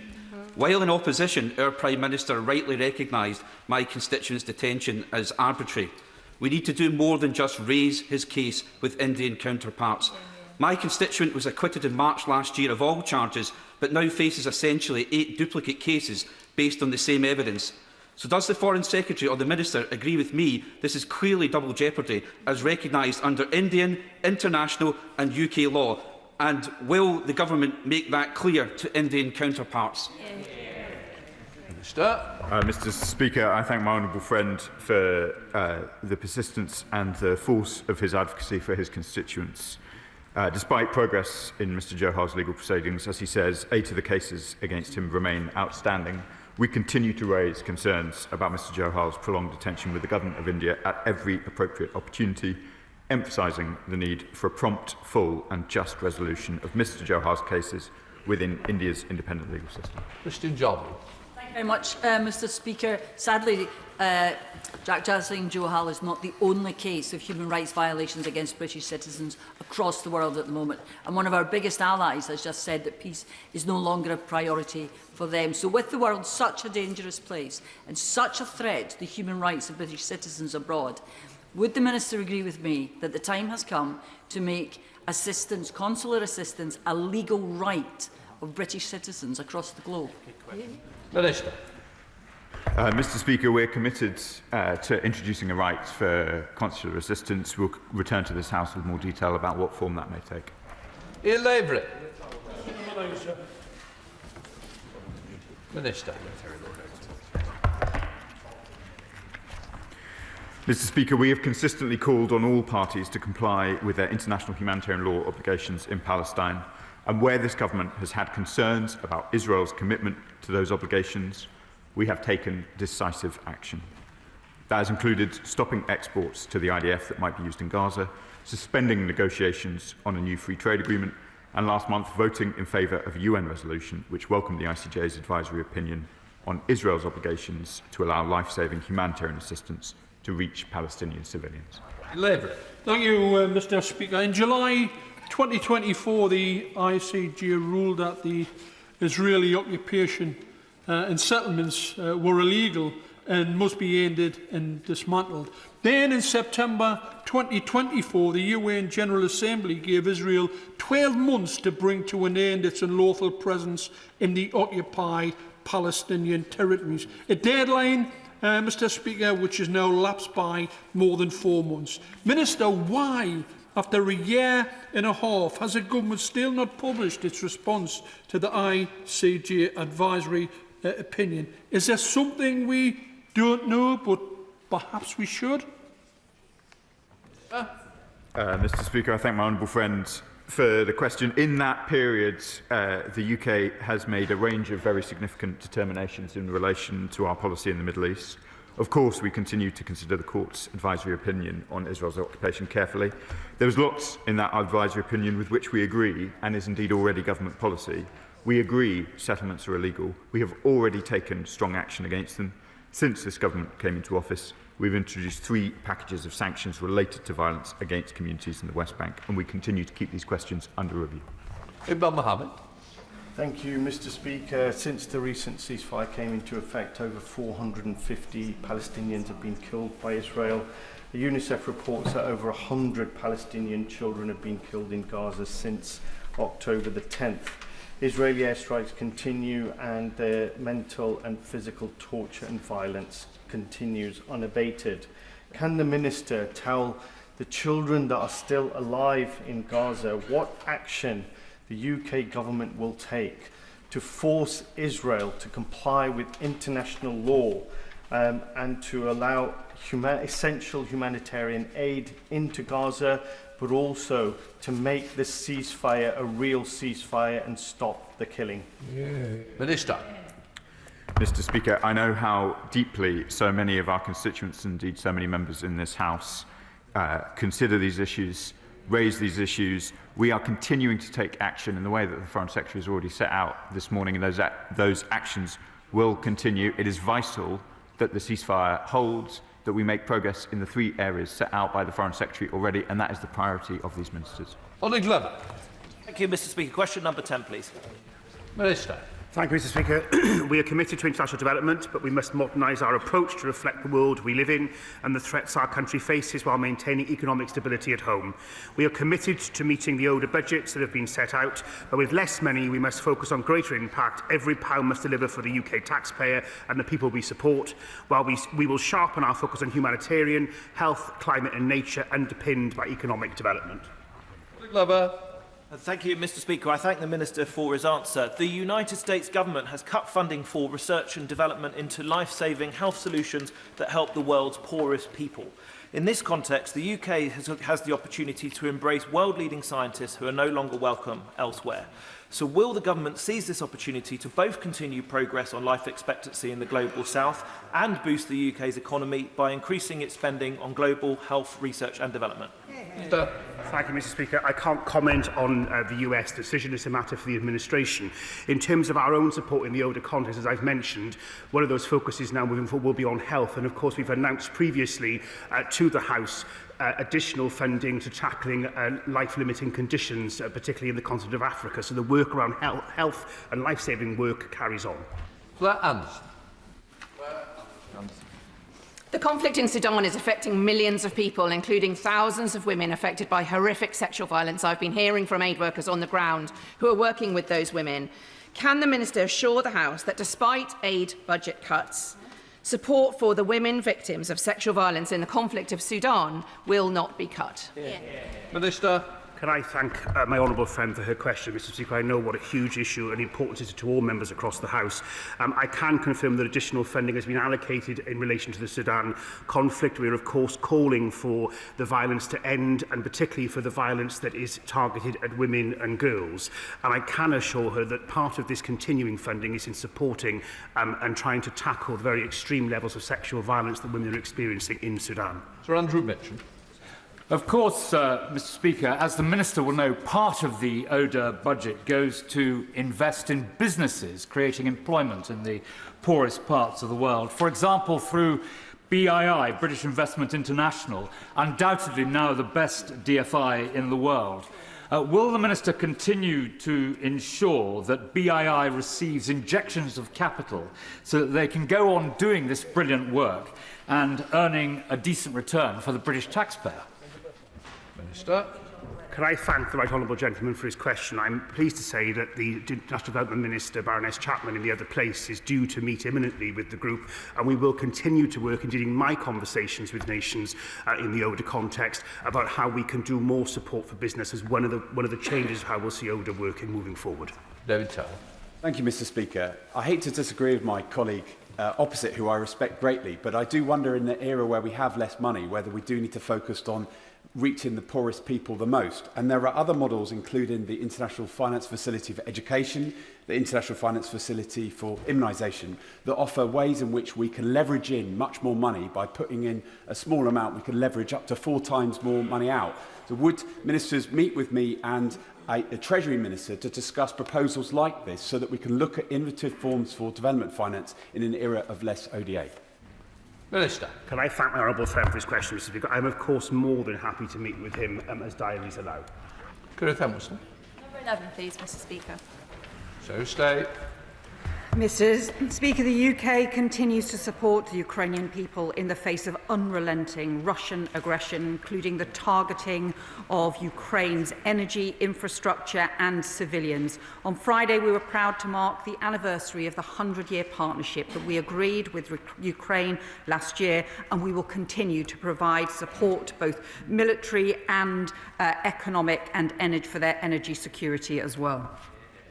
While in opposition, our Prime Minister rightly recognised my constituent's detention as arbitrary. We need to do more than just raise his case with Indian counterparts. My constituent was acquitted in March last year of all charges, but now faces essentially 8 duplicate cases based on the same evidence. So does the Foreign Secretary or the Minister agree with me this is clearly double jeopardy as recognised under Indian, international and UK law? And will the government make that clear to Indian counterparts? Mr. Speaker, I thank my honourable friend for the persistence and the force of his advocacy for his constituents. Despite progress in Mr. Johal's legal proceedings, as he says, 8 of the cases against him remain outstanding. We continue to raise concerns about Mr. Johal's prolonged detention with the Government of India at every appropriate opportunity, emphasising the need for a prompt, full and just resolution of Mr. Johal's cases within India's independent legal system. Mr. Jolly. Thank you very much, Mr. Speaker. Sadly, Jagtar Singh Johal is not the only case of human rights violations against British citizens across the world at the moment. And one of our biggest allies has just said that peace is no longer a priority for them. So with the world such a dangerous place and such a threat to the human rights of British citizens abroad, would the Minister agree with me that the time has come to make assistance, consular assistance, a legal right of British citizens across the globe? Minister. Mr. Speaker, we're committed to introducing a right for consular assistance. We'll return to this House with more detail about what form that may take. Minister. Mr. Speaker, we have consistently called on all parties to comply with their international humanitarian law obligations in Palestine, and where this government has had concerns about Israel's commitment to those obligations, we have taken decisive action. That has included stopping exports to the IDF that might be used in Gaza, suspending negotiations on a new free trade agreement, and last month voting in favour of a UN resolution which welcomed the ICJ's advisory opinion on Israel's obligations to allow life-saving humanitarian assistance to reach Palestinian civilians. Thank you, Mr. Speaker. In July 2024, the ICJ ruled that the Israeli occupation and settlements were illegal and must be ended and dismantled. Then in September 2024, the UN General Assembly gave Israel 12 months to bring to an end its unlawful presence in the occupied Palestinian territories. A deadline, Mr. Speaker, which is now lapsed by more than 4 months. Minister, why, after a year and a half, has the government still not published its response to the ICJ advisory opinion? Is there something we don't know, but perhaps we should? Mr. Speaker, I thank my honourable friend for the question. In that period, the UK has made a range of very significant determinations in relation to our policy in the Middle East. Of course, we continue to consider the Court's advisory opinion on Israel's occupation carefully. There was lots in that advisory opinion with which we agree, and is indeed already government policy. We agree settlements are illegal. We have already taken strong action against them. Since this government came into office, we've introduced 3 packages of sanctions related to violence against communities in the West Bank, and we continue to keep these questions under review. Imam Mohammed. Thank you, Mr. Speaker. Since the recent ceasefire came into effect, over 450 Palestinians have been killed by Israel. The UNICEF reports that over 100 Palestinian children have been killed in Gaza since October the 10th. Israeli airstrikes continue, and the mental and physical torture and violence continues unabated. Can the Minister tell the children that are still alive in Gaza what action the UK government will take to force Israel to comply with international law and to allow essential humanitarian aid into Gaza, but also to make this ceasefire a real ceasefire and stop the killing? Minister. Mr. Speaker, I know how deeply so many of our constituents, indeed so many members in this House, consider these issues, raise these issues. We are continuing to take action in the way that the Foreign Secretary has already set out this morning, and those actions will continue. It is vital that the ceasefire holds, that we make progress in the 3 areas set out by the Foreign Secretary already, and that is the priority of these ministers. Thank you, Mr. Speaker. Question number 10, please. Minister. Thank you, Mr. Speaker. We are committed to international development, but we must modernise our approach to reflect the world we live in and the threats our country faces while maintaining economic stability at home. We are committed to meeting the older budgets that have been set out, but with less money we must focus on greater impact. Every pound must deliver for the UK taxpayer and the people we support, while we will sharpen our focus on humanitarian, health, climate and nature, underpinned by economic development. Thank you, Mr. Speaker. I thank the Minister for his answer. The United States government has cut funding for research and development into life-saving health solutions that help the world's poorest people. In this context, the UK has the opportunity to embrace world-leading scientists who are no longer welcome elsewhere. So will the government seize this opportunity to both continue progress on life expectancy in the global south and boost the UK's economy by increasing its spending on global health research and development? Thank you, Mr. Speaker. I can't comment on the US decision. It's a matter for the administration. In terms of our own support in the ODA context, as I've mentioned, one of those focuses now moving forward will be on health. And of course, we've announced previously to the House additional funding to tackling life-limiting conditions, particularly in the continent of Africa. So the work around health and life-saving work carries on. The conflict in Sudan is affecting millions of people, including thousands of women affected by horrific sexual violence. I've been hearing from aid workers on the ground who are working with those women. Can the Minister assure the House that despite aid budget cuts, support for the women victims of sexual violence in the conflict of Sudan will not be cut? Minister. Can I thank my honourable friend for her question, Mr. Speaker? I know what a huge issue and importance it is to all members across the House. I can confirm that additional funding has been allocated in relation to the Sudan conflict. We are, of course, calling for the violence to end, and particularly for the violence that is targeted at women and girls. And I can assure her that part of this continuing funding is in supporting and trying to tackle the very extreme levels of sexual violence that women are experiencing in Sudan. Sir Andrew Mitchell. Of course, Mr. Speaker, as the Minister will know, part of the ODA budget goes to invest in businesses, creating employment in the poorest parts of the world. For example, through BII, British Investment International, undoubtedly now the best DFI in the world. Will the Minister continue to ensure that BII receives injections of capital so that they can go on doing this brilliant work and earning a decent return for the British taxpayer? Minister. Can I thank the right honourable gentleman for his question? I'm pleased to say that the National Development Minister, Baroness Chapman, in the other place, is due to meet imminently with the group, and we will continue to work, indeed in my conversations with nations in the ODA context, about how we can do more support for business as one of the changes of how we'll see ODA working moving forward. David Tell. Thank you, Mr. Speaker. I hate to disagree with my colleague opposite, who I respect greatly, but I do wonder, in the era where we have less money, whether we do need to focus on reaching the poorest people the most. And there are other models, including the International Finance Facility for Education, the International Finance Facility for Immunisation, that offer ways in which we can leverage in much more money. By putting in a small amount, we can leverage up to 4 times more money out. So would ministers meet with me and a Treasury Minister to discuss proposals like this, so that we can look at innovative forms for development finance in an era of less ODA? Minister. Can I thank my honourable friend for his question, Mr. Speaker? I'm, of course, more than happy to meet with him as diaries allow. Gareth Emerson. Number 11, please, Mr. Speaker. So stay. Mr. Speaker, the UK continues to support the Ukrainian people in the face of unrelenting Russian aggression, including the targeting of Ukraine's energy, infrastructure and civilians. On Friday, we were proud to mark the anniversary of the 100-year partnership that we agreed with Ukraine last year, and we will continue to provide support, both military and economic, and for their energy security as well.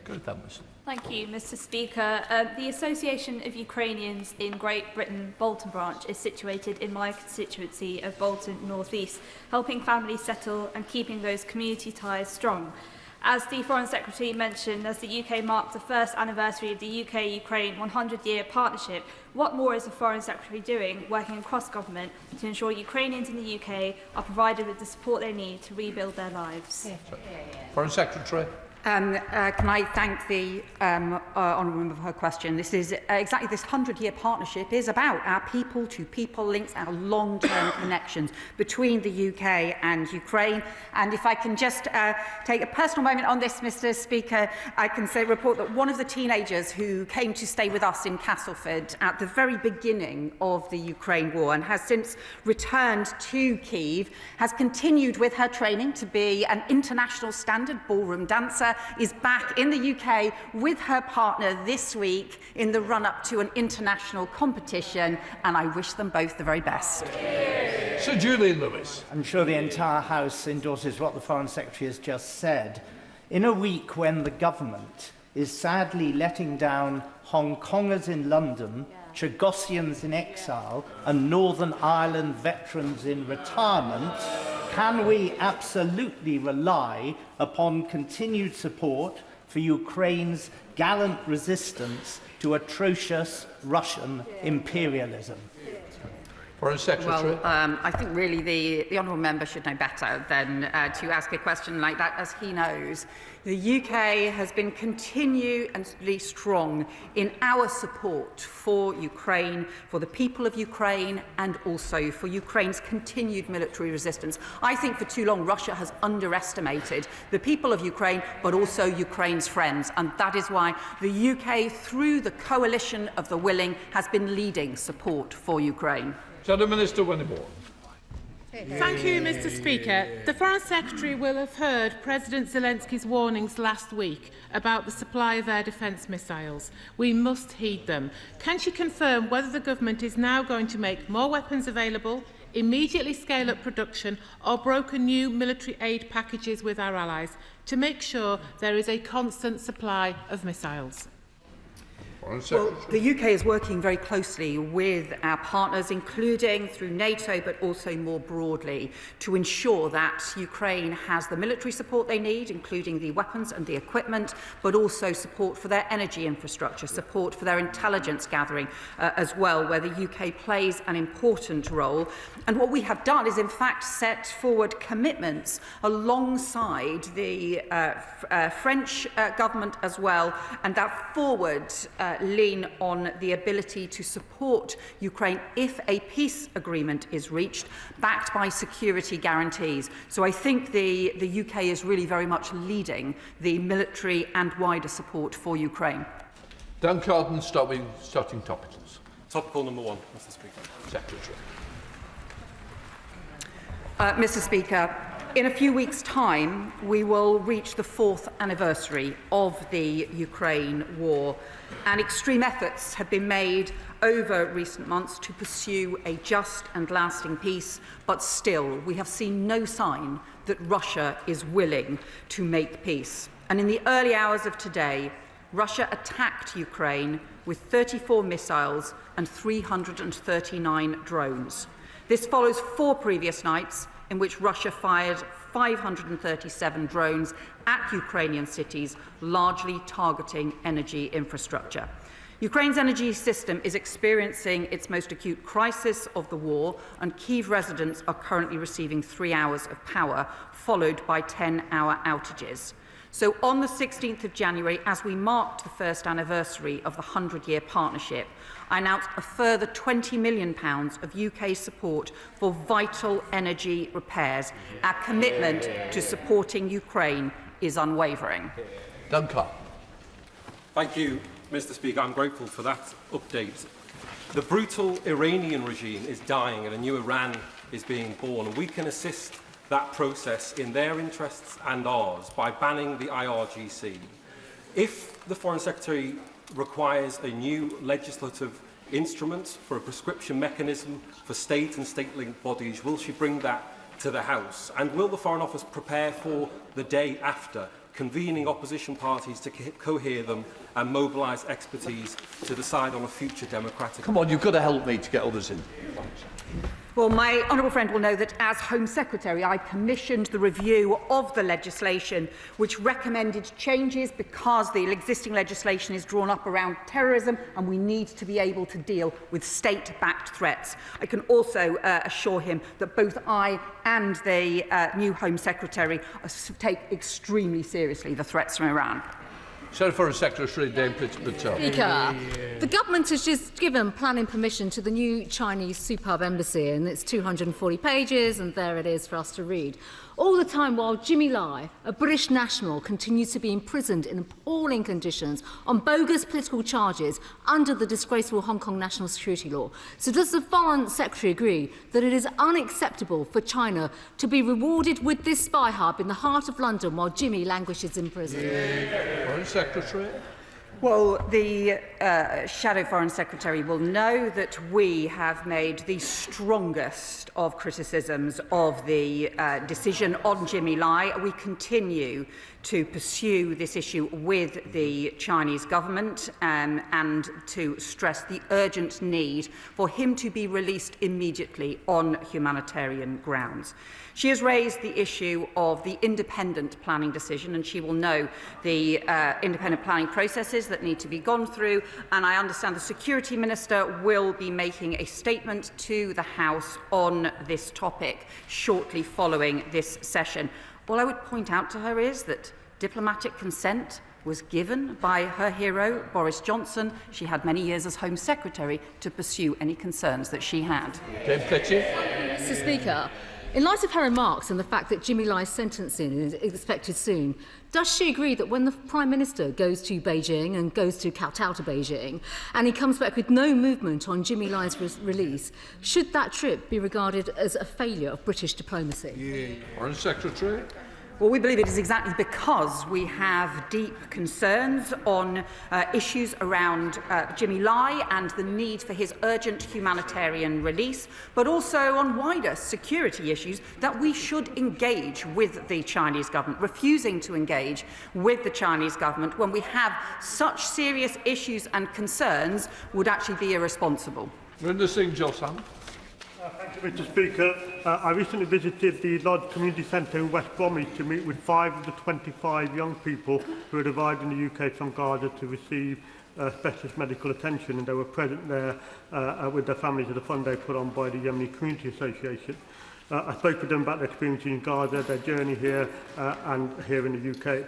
Good, that was. Thank you, Mr. Speaker. The Association of Ukrainians in Great Britain, Bolton branch, is situated in my constituency of Bolton North East, helping families settle and keeping those community ties strong. As the Foreign Secretary mentioned, as the UK marked the first anniversary of the UK-Ukraine 100-year partnership, what more is the Foreign Secretary doing, working across government, to ensure Ukrainians in the UK are provided with the support they need to rebuild their lives? Foreign Secretary. Can I thank the honourable member for her question? This is exactly this 100-year partnership is about our people-to-people links, our long-term connections between the UK and Ukraine. And if I can just take a personal moment on this, Mr. Speaker, I can report that one of the teenagers who came to stay with us in Castleford at the very beginning of the Ukraine war and has since returned to Kyiv has continued with her training to be an international standard ballroom dancer, is back in the UK with her partner this week in the run-up to an international competition, and I wish them both the very best. Sir Julian Lewis. I'm sure the entire House endorses what the Foreign Secretary has just said. In a week when the government is sadly letting down Hong Kongers in London, Chagossians in exile, and Northern Ireland veterans in retirement, can we absolutely rely upon continued support for Ukraine's gallant resistance to atrocious Russian imperialism? Foreign Secretary. Well, I think really the honourable member should know better than to ask a question like that, as he knows. The UK has been continually strong in our support for Ukraine, for the people of Ukraine, and also for Ukraine's continued military resistance. I think for too long Russia has underestimated the people of Ukraine, but also Ukraine's friends, and that is why the UK, through the coalition of the willing, has been leading support for Ukraine. Shadow Minister Winniborn. Thank you, Mr. Speaker. The Foreign Secretary will have heard President Zelensky's warnings last week about the supply of air defence missiles. We must heed them. Can she confirm whether the government is now going to make more weapons available, immediately scale up production, or broker new military aid packages with our allies to make sure there is a constant supply of missiles? Well, the UK is working very closely with our partners, including through NATO, but also more broadly, to ensure that Ukraine has the military support they need, including the weapons and the equipment, but also support for their energy infrastructure, support for their intelligence gathering as well, where the UK plays an important role. And what we have done is, in fact, set forward commitments alongside the French government as well, and that forward lean on the ability to support Ukraine if a peace agreement is reached, backed by security guarantees. So I think the UK is really very much leading the military and wider support for Ukraine. Dan Carden, starting topicals. Topical number one, Mr. Speaker. Secretary. Mr. Speaker, in a few weeks' time, we will reach the 4th anniversary of the Ukraine war, and extreme efforts have been made over recent months to pursue a just and lasting peace, but still we have seen no sign that Russia is willing to make peace. And in the early hours of today, Russia attacked Ukraine with 34 missiles and 339 drones. This follows 4 previous nights in which Russia fired 537 drones at Ukrainian cities, largely targeting energy infrastructure. Ukraine's energy system is experiencing its most acute crisis of the war, and Kyiv residents are currently receiving 3 hours of power, followed by 10-hour outages. So on the 16th of January, as we marked the first anniversary of the 100-year partnership, I announced a further £20 million of UK support for vital energy repairs. Our commitment to supporting Ukraine is unwavering. Duncan. Thank you, Mr. Speaker. I'm grateful for that update. The brutal Iranian regime is dying and a new Iran is being born, and we can assist that process in their interests and ours by banning the IRGC. If the Foreign Secretary requires a new legislative instrument for a prescription mechanism for state and state-linked bodies, will she bring that to the House? And will the Foreign Office prepare for the day after, convening opposition parties to cohere them and mobilise expertise to decide on a future democratic... Come on, you've got to help me to get others in. Well, my honourable friend will know that as Home Secretary, I commissioned the review of the legislation which recommended changes because the existing legislation is drawn up around terrorism and we need to be able to deal with state-backed threats. I can also assure him that both I and the new Home Secretary take extremely seriously the threats from Iran. Foreign Secretary Dame Patel. Speaker, the government has just given planning permission to the new Chinese superb embassy, and it's 240 pages, and there it is for us to read. All the time while Jimmy Lai, a British national, continues to be imprisoned in appalling conditions on bogus political charges under the disgraceful Hong Kong national security law. So does the Foreign Secretary agree that it is unacceptable for China to be rewarded with this spy hub in the heart of London while Jimmy languishes in prison? Foreign Secretary. Well, the Shadow Foreign Secretary will know that we have made the strongest of criticisms of the decision on Jimmy Lai. We continue to pursue this issue with the Chinese government and to stress the urgent need for him to be released immediately on humanitarian grounds. She has raised the issue of the independent planning decision, and she will know the independent planning processes that need to be gone through, and I understand the Security Minister will be making a statement to the House on this topic shortly following this session. All I would point out to her is that diplomatic consent was given by her hero, Boris Johnson. She had many years as Home Secretary to pursue any concerns that she had. Mr. Speaker, in light of her remarks and the fact that Jimmy Lai's sentencing is expected soon, does she agree that when the Prime Minister goes to Beijing and goes to kowtow to Beijing and he comes back with no movement on Jimmy Lai's release, should that trip be regarded as a failure of British diplomacy? Foreign Secretary. Well, we believe it is exactly because we have deep concerns on issues around Jimmy Lai and the need for his urgent humanitarian release, but also on wider security issues that we should engage with the Chinese government. Refusing to engage with the Chinese government when we have such serious issues and concerns would actually be irresponsible. Rinder Singh Josan. Thank you, Mr. Speaker. I recently visited the Lodge Community Centre in West Bromwich to meet with 5 of the 25 young people who had arrived in the UK from Gaza to receive specialist medical attention, and they were present there with their families at a fund day put on by the Yemeni Community Association. I spoke with them about their experience in Gaza, their journey here and here in the UK.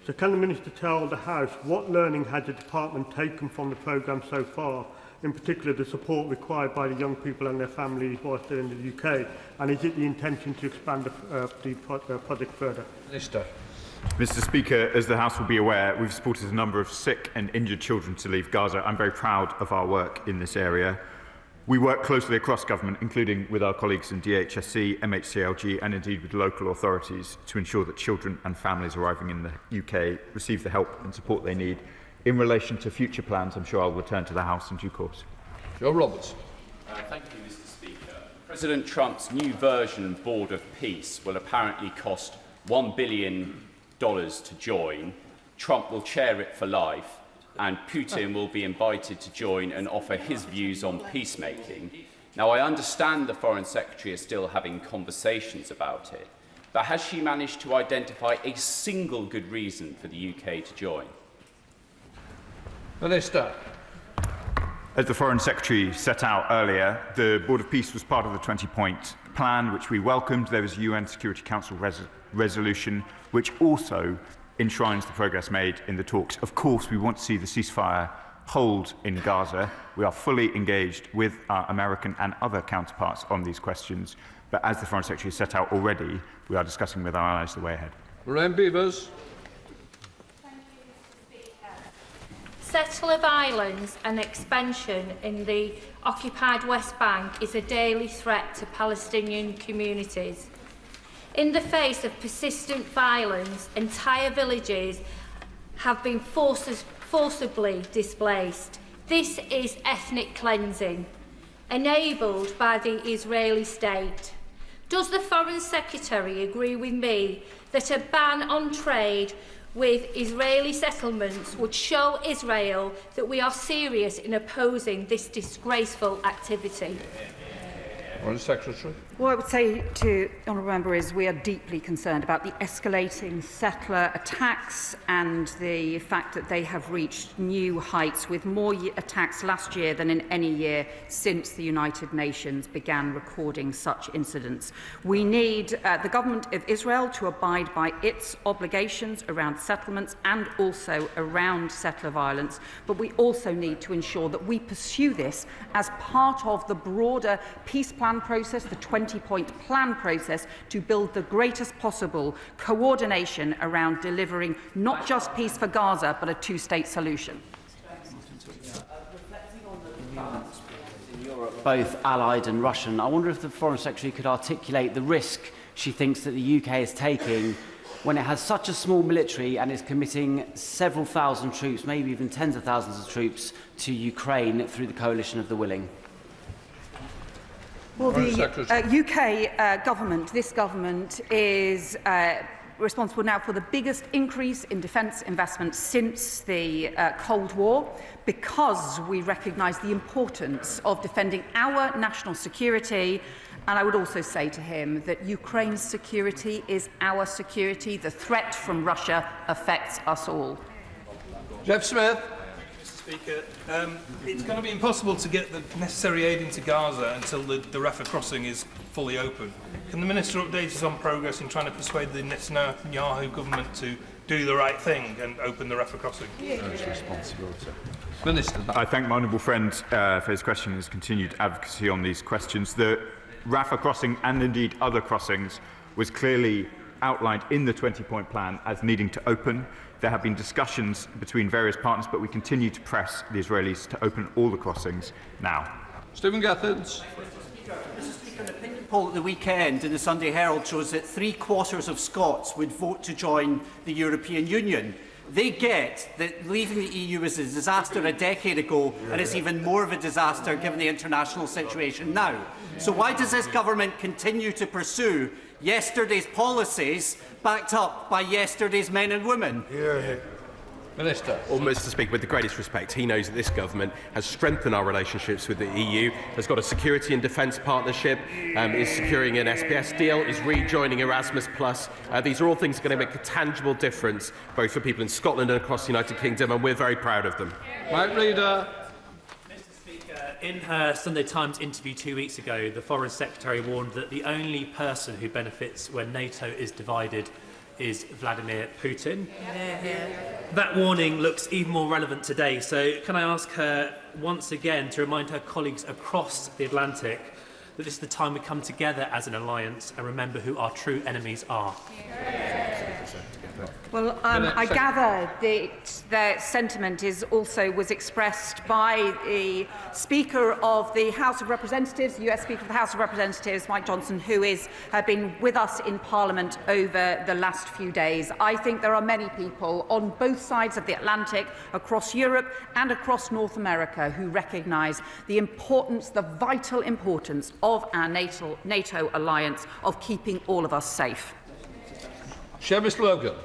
So can the Minister tell the House what learning has the Department taken from the programme so far, in particular the support required by the young people and their families whilst they're in the UK, and is it the intention to expand the project further? Minister. Mr. Speaker, as the House will be aware, we've supported a number of sick and injured children to leave Gaza. I'm very proud of our work in this area. We work closely across government, including with our colleagues in DHSC, MHCLG and indeed with local authorities to ensure that children and families arriving in the UK receive the help and support they need. In relation to future plans, I'm sure I'll return to the House in due course. Joe Roberts. Thank you, Mr. Speaker. President Trump's new version Board of Peace will apparently cost $1 billion to join. Trump will chair it for life, and Putin will be invited to join and offer his views on peacemaking. Now, I understand the Foreign Secretary is still having conversations about it, but has she managed to identify a single good reason for the UK to join? Minister. As the Foreign Secretary set out earlier, the Board of Peace was part of the 20-point plan, which we welcomed. There was a UN Security Council resolution, which also enshrines the progress made in the talks. Of course, we want to see the ceasefire hold in Gaza. We are fully engaged with our American and other counterparts on these questions. But as the Foreign Secretary set out already, we are discussing with our allies the way ahead. Lorraine Beavers. Settler violence and expansion in the occupied West Bank is a daily threat to Palestinian communities. In the face of persistent violence, entire villages have been forcibly displaced. This is ethnic cleansing, enabled by the Israeli state. Does the Foreign Secretary agree with me that a ban on trade with Israeli settlements would show Israel that we are serious in opposing this disgraceful activity? Foreign Secretary. What I would say to the Honourable Member is we are deeply concerned about the escalating settler attacks and the fact that they have reached new heights, with more attacks last year than in any year since the United Nations began recording such incidents. We need the government of Israel to abide by its obligations around settlements and also around settler violence, but we also need to ensure that we pursue this as part of the broader peace plan process, the 20-point plan process, to build the greatest possible coordination around delivering not just peace for Gaza, but a two-state solution. Both Allied and Russian, I wonder if the Foreign Secretary could articulate the risk she thinks that the UK is taking when it has such a small military and is committing several thousand troops, maybe even tens of thousands of troops, to Ukraine through the coalition of the willing. Well, the UK government, this government, is responsible now for the biggest increase in defence investment since the Cold War, because we recognise the importance of defending our national security. And I would also say to him that Ukraine's security is our security. The threat from Russia affects us all. Jeff Smith. Speaker, it's going to be impossible to get the necessary aid into Gaza until the Rafah crossing is fully open. Can the Minister update us on progress in trying to persuade the Netanyahu government to do the right thing and open the Rafah crossing? Minister. I thank my honourable friend for his question and his continued advocacy on these questions. The Rafah crossing, and indeed other crossings, was clearly outlined in the 20-point plan as needing to open. There have been discussions between various partners, but we continue to press the Israelis to open all the crossings now. Stephen Gathins. Mr. Speaker, an opinion poll at the weekend in the Sunday Herald shows that 3/4 of Scots would vote to join the European Union. They get that leaving the EU was a disaster a decade ago, and it's even more of a disaster given the international situation now. So why does this government continue to pursue yesterday's policies backed up by yesterday's men and women? Minister. Well, Mr. Speaker, with the greatest respect, he knows that this government has strengthened our relationships with the EU, has got a security and defence partnership, is securing an SPS deal, is rejoining Erasmus+. These are all things that are going to make a tangible difference, both for people in Scotland and across the United Kingdom, and we're very proud of them. Mike Reader. In her Sunday Times interview 2 weeks ago, the Foreign Secretary warned that the only person who benefits when NATO is divided is Vladimir Putin. That warning looks even more relevant today, so can I ask her once again to remind her colleagues across the Atlantic that this is the time we come together as an alliance and remember who our true enemies are? Well, I gather that their sentiment was expressed by the Speaker of the House of Representatives, the US Speaker of the House of Representatives, Mike Johnson, who has been with us in Parliament over the last few days. I think there are many people on both sides of the Atlantic, across Europe and across North America, who recognise the importance, the vital importance of our NATO alliance, of keeping all of us safe. Seamus Logan.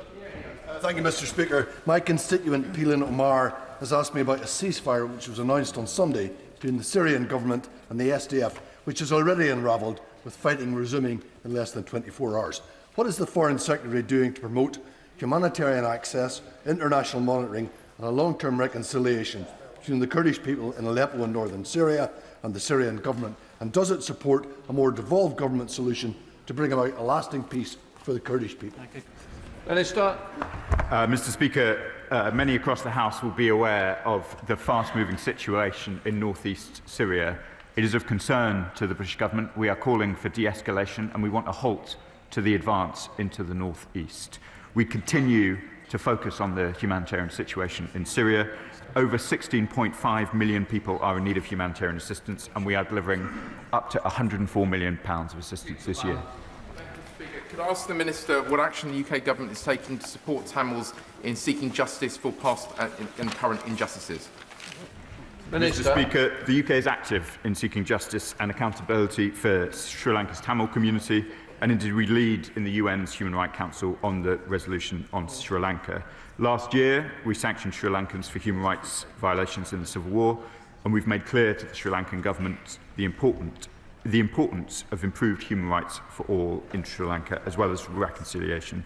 Thank you, Mr. Speaker. My constituent, Peelin Omar, has asked me about a ceasefire which was announced on Sunday between the Syrian government and the SDF, which has already unravelled, with fighting resuming in less than 24 hours. What is the Foreign Secretary doing to promote humanitarian access, international monitoring and a long-term reconciliation between the Kurdish people in Aleppo and northern Syria and the Syrian government? And does it support a more devolved government solution to bring about a lasting peace for the Kurdish people? Minister. Mr. Speaker, many across the House will be aware of the fast-moving situation in north-east Syria. It is of concern to the British Government. We are calling for de-escalation and we want a halt to the advance into the north-east. We continue to focus on the humanitarian situation in Syria. Over 16.5 million people are in need of humanitarian assistance, and we are delivering up to £104 million of assistance this year. Could I ask the Minister what action the UK Government is taking to support Tamils in seeking justice for past and current injustices? Mr. Speaker, the UK is active in seeking justice and accountability for Sri Lanka's Tamil community, and indeed we lead in the UN's Human Rights Council on the resolution on Sri Lanka. Last year, we sanctioned Sri Lankans for human rights violations in the civil war, and we've made clear to the Sri Lankan government the importance the importance of improved human rights for all in Sri Lanka, as well as reconciliation.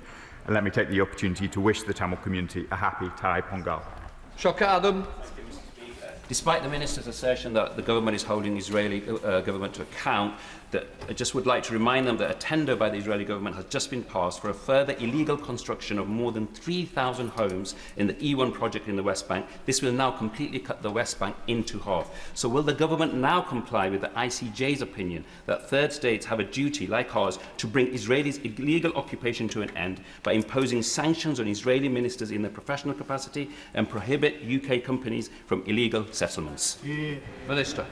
And let me take the opportunity to wish the Tamil community a happy Thai Pongal. Shocker Adam. Despite the Minister's assertion that the government is holding the Israeli government to account, I just would like to remind them that a tender by the Israeli government has just been passed for a further illegal construction of more than 3,000 homes in the E1 project in the West Bank. This will now completely cut the West Bank into half. So will the government now comply with the ICJ's opinion that third states have a duty, like ours, to bring Israelis' illegal occupation to an end by imposing sanctions on Israeli ministers in their professional capacity and prohibit UK companies from illegal settlements? Minister.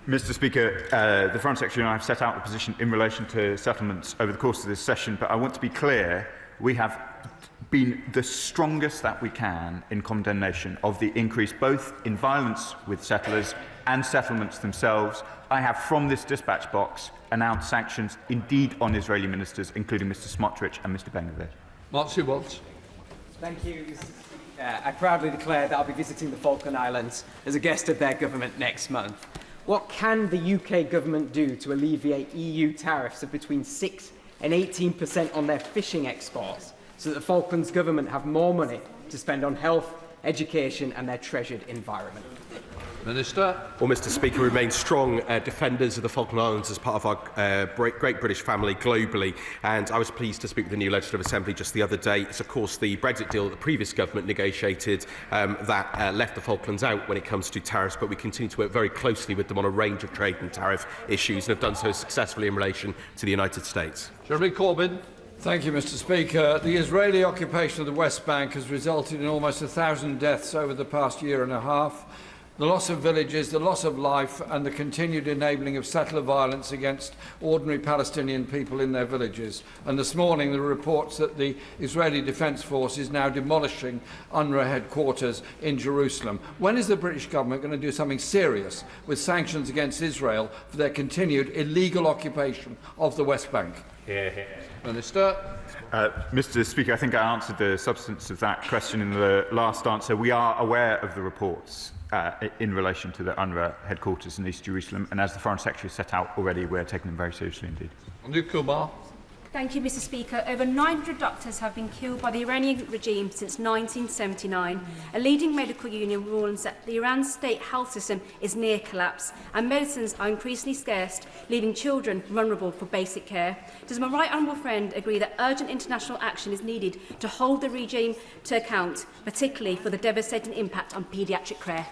Mr. Speaker, the Foreign Secretary and I have set out the position in relation to settlements over the course of this session, but I want to be clear, we have been the strongest that we can in condemnation of the increase both in violence with settlers and settlements themselves. I have, from this dispatch box, announced sanctions indeed on Israeli ministers, including Mr. Smotrich and Mr. Ben-Gvir. Marcy Watts. Thank you, Mr. Speaker. I proudly declare that I'll be visiting the Falkland Islands as a guest of their government next month. What can the UK government do to alleviate EU tariffs of between 6 and 18% on their fishing exports so that the Falklands government have more money to spend on health, education and their treasured environment? Minister. Well, Mr. Speaker, we remain strong defenders of the Falkland Islands as part of our great British family globally, and I was pleased to speak with the new Legislative Assembly just the other day. It's, of course, the Brexit deal that the previous government negotiated that left the Falklands out when it comes to tariffs, but we continue to work very closely with them on a range of trade and tariff issues and have done so successfully in relation to the United States. Jeremy Corbyn. Thank you, Mr. Speaker. The Israeli occupation of the West Bank has resulted in almost 1,000 deaths over the past year and a half. The loss of villages, the loss of life and the continued enabling of settler violence against ordinary Palestinian people in their villages. And this morning there are reports that the Israeli Defence Force is now demolishing UNRWA headquarters in Jerusalem. When is the British government going to do something serious with sanctions against Israel for their continued illegal occupation of the West Bank? Minister. Mr. Speaker, I think I answered the substance of that question in the last answer. We are aware of the reports in relation to the UNRWA headquarters in East Jerusalem, and as the Foreign Secretary set out already, we're taking them very seriously indeed. Thank you, Mr. Speaker. Over 900 doctors have been killed by the Iranian regime since 1979. A leading medical union warns that the Iran state health system is near collapse and medicines are increasingly scarce, leaving children vulnerable for basic care. Does my right honourable friend agree that urgent international action is needed to hold the regime to account, particularly for the devastating impact on paediatric care?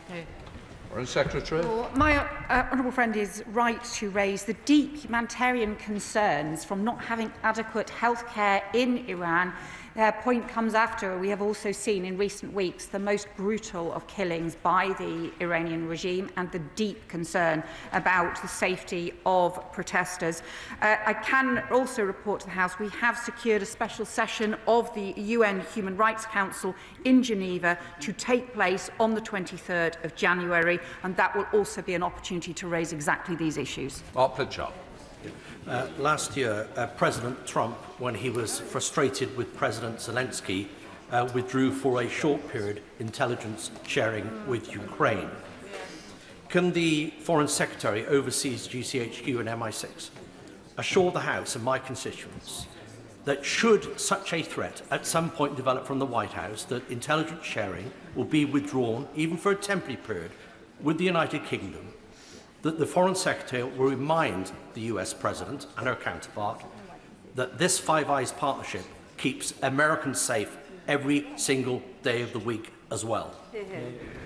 Foreign Secretary. Well, my honourable friend is right to raise the deep humanitarian concerns from not having adequate health care in Iran. Their point comes after we have also seen in recent weeks the most brutal of killings by the Iranian regime and the deep concern about the safety of protesters. I can also report to the House we have secured a special session of the UN Human Rights Council in Geneva to take place on the 23rd of January, and that will also be an opportunity to raise exactly these issues. Last year, President Trump, when he was frustrated with President Zelensky, withdrew for a short period intelligence sharing with Ukraine. Can the Foreign Secretary oversees GCHQ and MI6 assure the House and my constituents that should such a threat at some point develop from the White House, that intelligence sharing will be withdrawn, even for a temporary period, with the United Kingdom, that the Foreign Secretary will remind the US President and her counterpart that this Five Eyes partnership keeps Americans safe every single day of the week as well?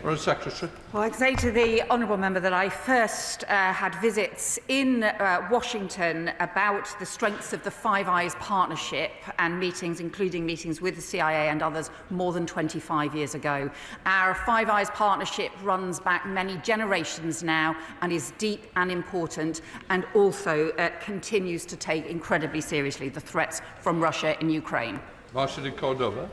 Foreign Secretary. Well, I can say to the honourable member that I first had visits in Washington about the strengths of the Five Eyes partnership and meetings, including meetings with the CIA and others, more than 25 years ago. Our Five Eyes partnership runs back many generations now and is deep and important, and also continues to take incredibly seriously the threats from Russia in Ukraine. Marshal Cordova.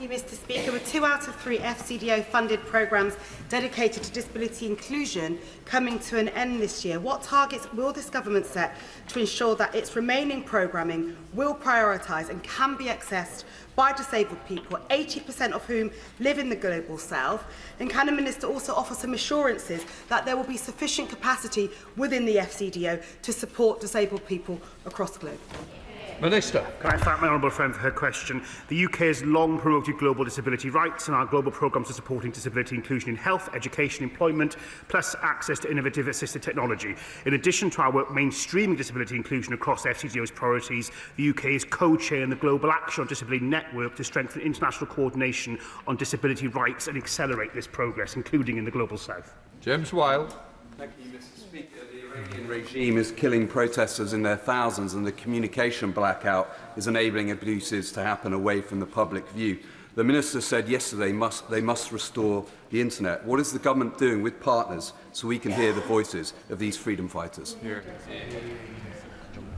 Thank you, Mr. Speaker. With 2 out of 3 FCDO-funded programmes dedicated to disability inclusion coming to an end this year, what targets will this government set to ensure that its remaining programming will prioritise and can be accessed by disabled people, 80% of whom live in the Global South? And can the Minister also offer some assurances that there will be sufficient capacity within the FCDO to support disabled people across the globe? Minister. Can I thank my honourable friend for her question? The UK has long promoted global disability rights, and our global programmes are supporting disability inclusion in health, education, employment, plus access to innovative assistive technology. In addition to our work mainstreaming disability inclusion across FCDO's priorities, the UK is co-chairing the Global Action on Disability Network to strengthen international coordination on disability rights and accelerate this progress, including in the Global South. James Wilde. Thank you, Mr. Speaker. The Iranian regime is killing protesters in their thousands, and the communication blackout is enabling abuses to happen away from the public view. The Minister said yesterday they must restore the internet. What is the government doing with partners so we can hear the voices of these freedom fighters?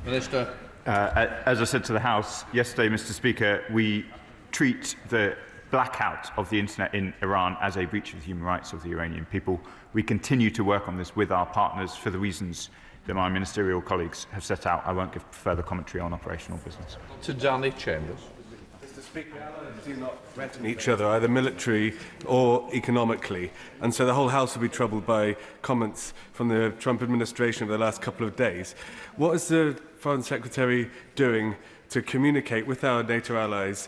Minister. As I said to the House yesterday, Mr. Speaker, we treat the blackout of the internet in Iran as a breach of the human rights of the Iranian people. We continue to work on this with our partners for the reasons that my ministerial colleagues have set out. I won't give further commentary on operational business. To Danny Chambers. Mr. Speaker, allies do not threaten each other, either military or economically, and so the whole House will be troubled by comments from the Trump administration over the last couple of days. What is the Foreign Secretary doing to communicate with our NATO allies,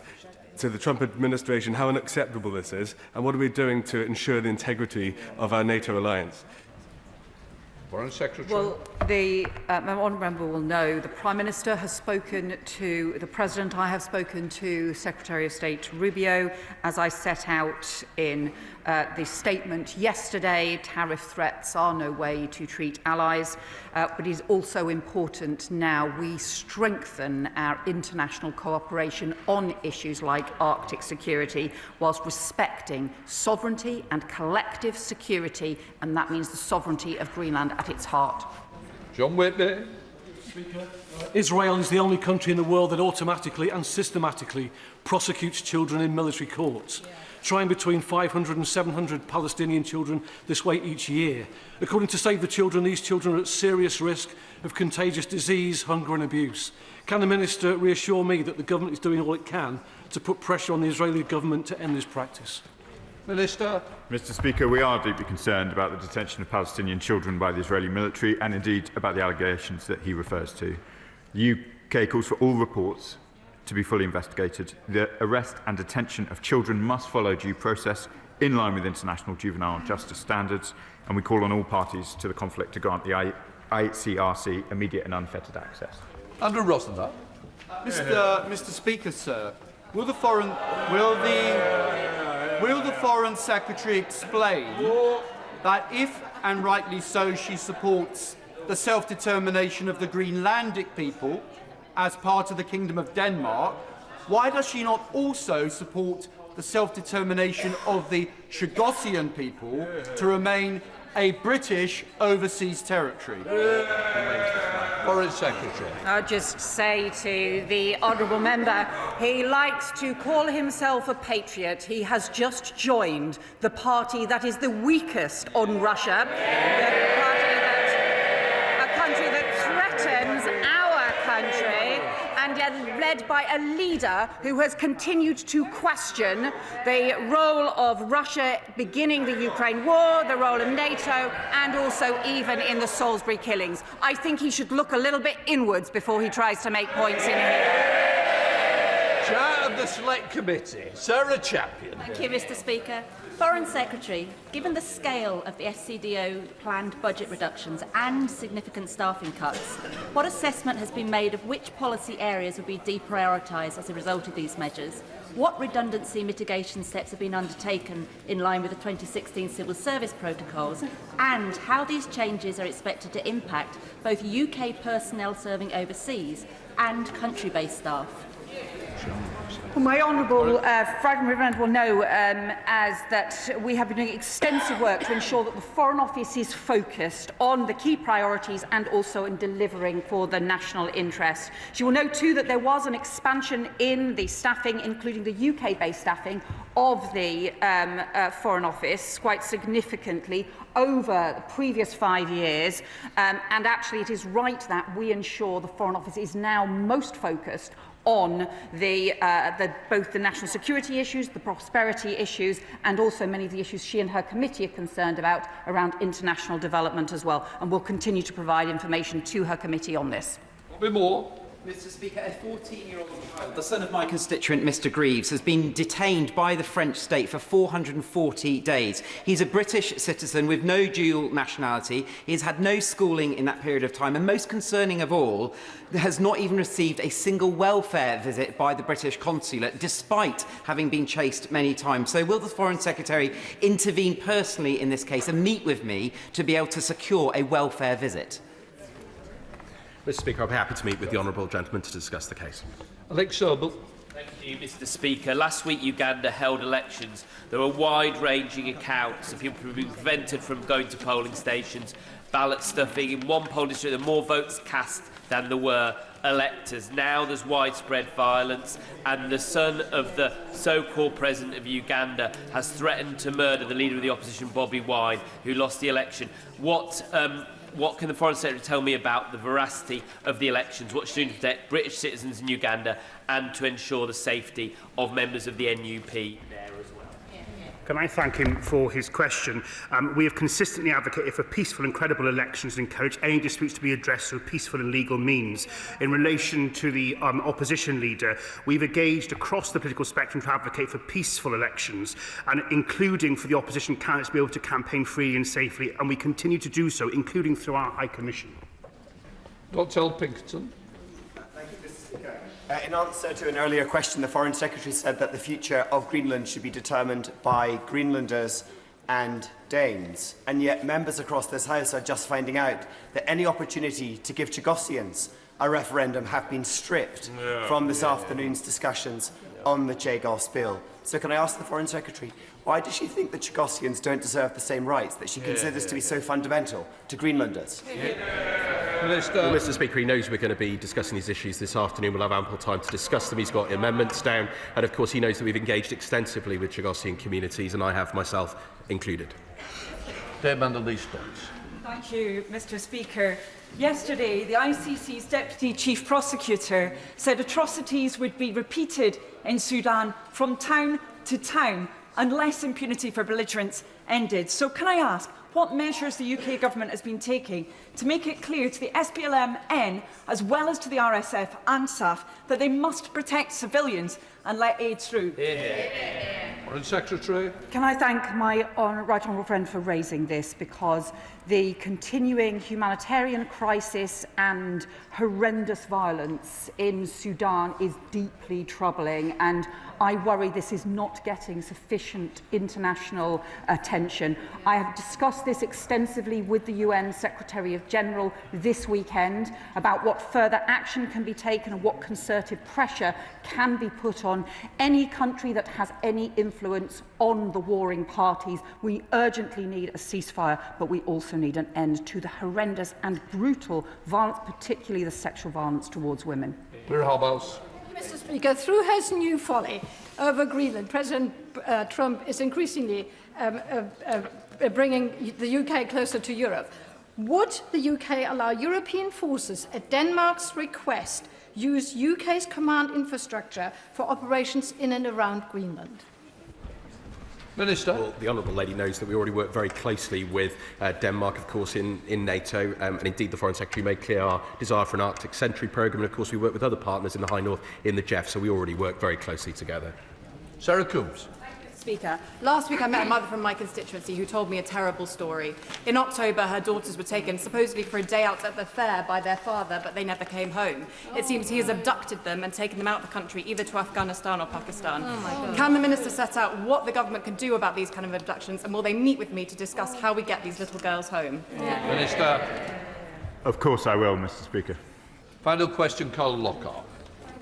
to the Trump administration, how unacceptable this is, and what are we doing to ensure the integrity of our NATO alliance? Foreign Secretary. Well, the honourable member will know the Prime Minister has spoken to the President. I have spoken to Secretary of State Rubio. As I set out in the statement yesterday, tariff threats are no way to treat allies, but it is also important now we strengthen our international cooperation on issues like Arctic security, whilst respecting sovereignty and collective security, and that means the sovereignty of Greenland at its heart. John Whitney. Israel is the only country in the world that automatically and systematically prosecutes children in military courts, trying between 500 and 700 Palestinian children this way each year. According to Save the Children, these children are at serious risk of contagious disease, hunger and abuse. Can the Minister reassure me that the government is doing all it can to put pressure on the Israeli government to end this practice? Minister. Mr. Speaker, we are deeply concerned about the detention of Palestinian children by the Israeli military, and indeed about the allegations that he refers to. The UK calls for all reports to be fully investigated. The arrest and detention of children must follow due process in line with international juvenile justice standards, and we call on all parties to the conflict to grant the ICRC immediate and unfettered access. Andrew Rosenthal. Mr. Speaker, sir, will the Foreign Secretary explain that if, and rightly so, she supports the self-determination of the Greenlandic people as part of the Kingdom of Denmark, why does she not also support the self-determination of the Chagosian people to remain a British overseas territory? Foreign Secretary. I'll just say to the honourable member, he likes to call himself a patriot. He has just joined the party that is the weakest on Russia, a country that threatens our country, and yet led by a leader who has continued to question the role of Russia beginning the Ukraine war, the role of NATO, and also even in the Salisbury killings. I think he should look a little bit inwards before he tries to make points in here. Chair of the Select Committee, Sarah Champion. Thank you, Mr. Speaker. Foreign Secretary, given the scale of the FCDO planned budget reductions and significant staffing cuts, what assessment has been made of which policy areas will be deprioritised as a result of these measures? What redundancy mitigation steps have been undertaken in line with the 2016 civil service protocols? And how these changes are expected to impact both UK personnel serving overseas and country-based staff? Well, my honourable friend will know as that we have been doing extensive work to ensure that the Foreign Office is focused on the key priorities and also in delivering for the national interest. She will know too that there was an expansion in the staffing, including the UK-based staffing of the Foreign Office quite significantly over the previous 5 years, and actually it is right that we ensure the Foreign Office is now most focused on both the national security issues, the prosperity issues, and also many of the issues she and her committee are concerned about around international development as well, and will continue to provide information to her committee on this. Bobby Moore. Mr. Speaker, a 14-year-old child, the son of my constituent Mr. Greaves, has been detained by the French state for 440 days. He's a British citizen with no dual nationality. He has had no schooling in that period of time, and most concerning of all, has not even received a single welfare visit by the British consulate, despite having been chased many times. So will the Foreign Secretary intervene personally in this case and meet with me to be able to secure a welfare visit? Mr. Speaker, I'll be happy to meet with the honourable gentleman to discuss the case. Alex Sobel. Thank you, Mr. Speaker. Last week, Uganda held elections. There were wide-ranging accounts of people being prevented from going to polling stations, ballot stuffing. In one polling district, there were more votes cast than there were electors. Now there's widespread violence, and the son of the so-called president of Uganda has threatened to murder the leader of the opposition, Bobby Wine, who lost the election. What can the Foreign Secretary tell me about the veracity of the elections? What she's doing to protect British citizens in Uganda and to ensure the safety of members of the NUP there as well? Can I thank him for his question? We have consistently advocated for peaceful and credible elections and encourage any disputes to be addressed through peaceful and legal means. In relation to the opposition leader, we've engaged across the political spectrum to advocate for peaceful elections, and including for the opposition candidates to be able to campaign freely and safely, and we continue to do so, including through our High Commission. Dr. Pinkerton. In answer to an earlier question, the Foreign Secretary said that the future of Greenland should be determined by Greenlanders and Danes. And yet members across this House are just finding out that any opportunity to give Chagossians a referendum have been stripped from this afternoon's discussions on the Chagos bill. So can I ask the Foreign Secretary, why does she think that Chagossians don't deserve the same rights that she considers to be so fundamental to Greenlanders? Well, Mr. Speaker, he knows we're going to be discussing these issues this afternoon. We'll have ample time to discuss them. He's got amendments down, and of course he knows that we've engaged extensively with Chagossian communities, and I have myself included. Thank you, Mr. Speaker. Yesterday, the ICC's Deputy Chief Prosecutor said atrocities would be repeated in Sudan from town to town unless impunity for belligerents ended. So can I ask, what measures the UK government has been taking to make it clear to the SPLM-N, as well as to the RSF and SAF, that they must protect civilians and let aid through? Foreign Secretary. Can I thank my right honourable friend for raising this, because the continuing humanitarian crisis and horrendous violence in Sudan is deeply troubling, and I worry this is not getting sufficient international attention. I have discussed this extensively with the UN Secretary-General this weekend about what further action can be taken and what concerted pressure can be put on any country that has any influence on the warring parties. We urgently need a ceasefire, but we also need an end to the horrendous and brutal violence, particularly the sexual violence towards women. Mr. Speaker, through his new folly over Greenland, President Trump is increasingly bringing the UK closer to Europe. Would the UK allow European forces, at Denmark's request, use UK's command infrastructure for operations in and around Greenland? Minister. Well, the Honourable Lady knows that we already work very closely with Denmark, of course, in NATO, and indeed the Foreign Secretary made clear our desire for an Arctic Sentry programme, and of course we work with other partners in the High North, in the GEF, so we already work very closely together. Sarah Coombs. Speaker, last week I met a mother from my constituency who told me a terrible story. In October, her daughters were taken supposedly for a day out at the fair by their father, but they never came home. It seems he has abducted them and taken them out of the country, either to Afghanistan or Pakistan. Can the Minister set out what the government can do about these kind of abductions, and will they meet with me to discuss how we get these little girls home? Minister. Of course I will, Mr. Speaker. Final question, Colin Lockhart.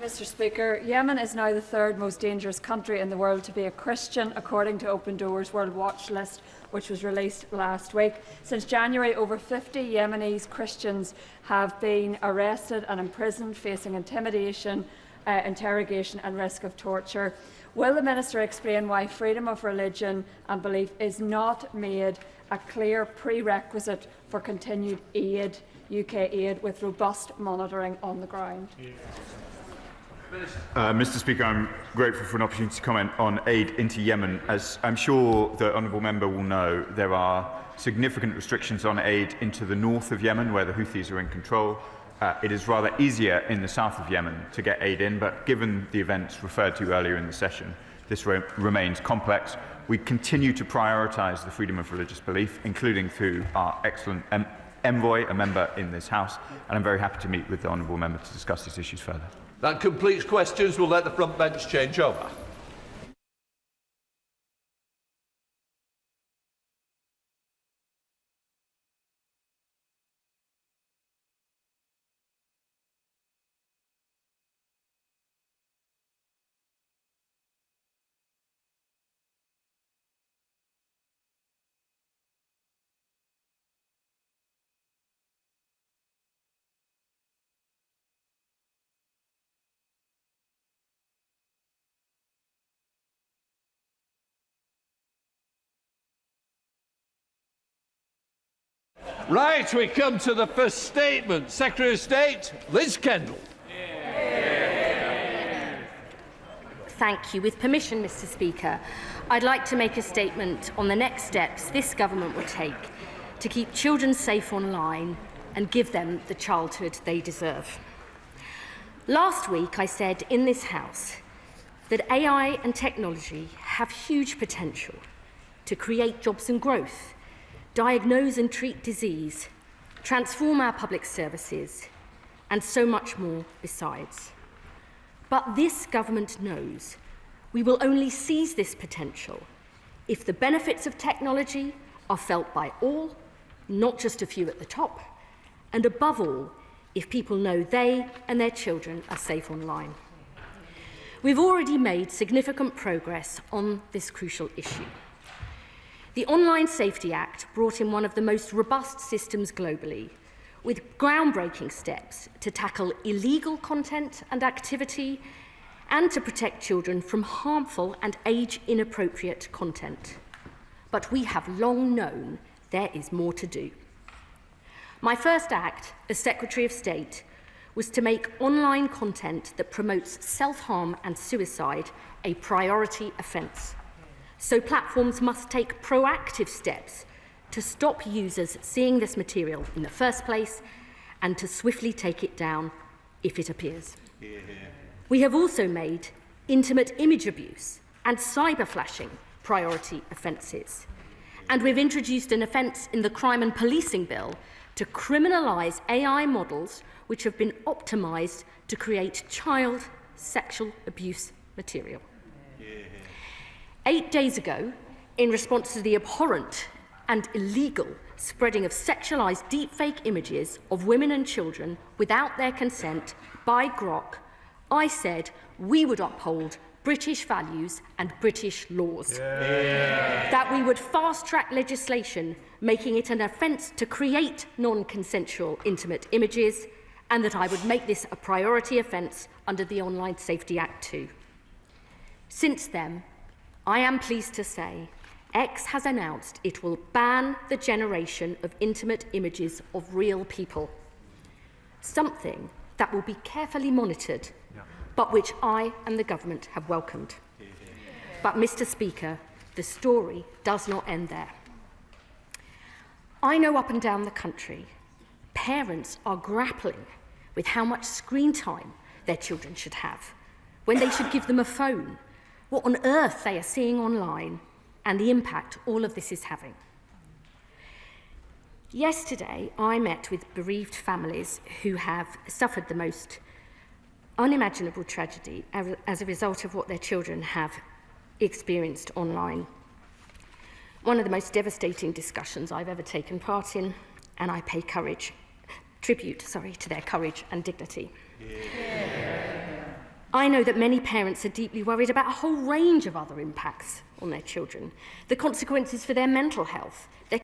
Mr. Speaker, Yemen is now the third most dangerous country in the world to be a Christian, according to Open Doors World Watch List, which was released last week. Since January, over 50 Yemenis Christians have been arrested and imprisoned, facing intimidation, interrogation and risk of torture. Will the Minister explain why freedom of religion and belief is not made a clear prerequisite for continued aid, UK aid, with robust monitoring on the ground? Mr. Speaker, I'm grateful for an opportunity to comment on aid into Yemen. As I'm sure the honourable member will know, there are significant restrictions on aid into the north of Yemen, where the Houthis are in control. It is rather easier in the south of Yemen to get aid in, but given the events referred to earlier in the session, this remains complex. We continue to prioritise the freedom of religious belief, including through our excellent envoy, a member in this House, and I'm very happy to meet with the honourable member to discuss these issues further. That completes questions. We'll let the front bench change over. Right, we come to the first statement. Secretary of State, Liz Kendall. Thank you. With permission, Mr. Speaker, I'd like to make a statement on the next steps this government will take to keep children safe online and give them the childhood they deserve. Last week, I said in this House that AI and technology have huge potential to create jobs and growth, diagnose and treat disease, transform our public services, and so much more besides. But this government knows we will only seize this potential if the benefits of technology are felt by all, not just a few at the top, and above all, if people know they and their children are safe online. We've already made significant progress on this crucial issue. The Online Safety Act brought in one of the most robust systems globally, with groundbreaking steps to tackle illegal content and activity and to protect children from harmful and age-inappropriate content. But we have long known there is more to do. My first act as Secretary of State was to make online content that promotes self-harm and suicide a priority offence. So platforms must take proactive steps to stop users seeing this material in the first place and to swiftly take it down if it appears. We have also made intimate image abuse and cyber flashing priority offences. And we've introduced an offence in the Crime and Policing Bill to criminalise AI models which have been optimised to create child sexual abuse material. 8 days ago, in response to the abhorrent and illegal spreading of sexualised deepfake images of women and children without their consent by Grok, I said we would uphold British values and British laws. That we would fast-track legislation making it an offence to create non-consensual intimate images, and that I would make this a priority offence under the Online Safety Act too. Since then, I am pleased to say X has announced it will ban the generation of intimate images of real people, something that will be carefully monitored, but which I and the government have welcomed. But, Mr. Speaker, the story does not end there. I know up and down the country, parents are grappling with how much screen time their children should have, when they should give them a phone, what on earth they are seeing online, and the impact all of this is having. Yesterday, I met with bereaved families who have suffered the most unimaginable tragedy as a result of what their children have experienced online. One of the most devastating discussions I've ever taken part in, and I pay tribute to their courage and dignity. I know that many parents are deeply worried about a whole range of other impacts on their children, the consequences for their mental health, their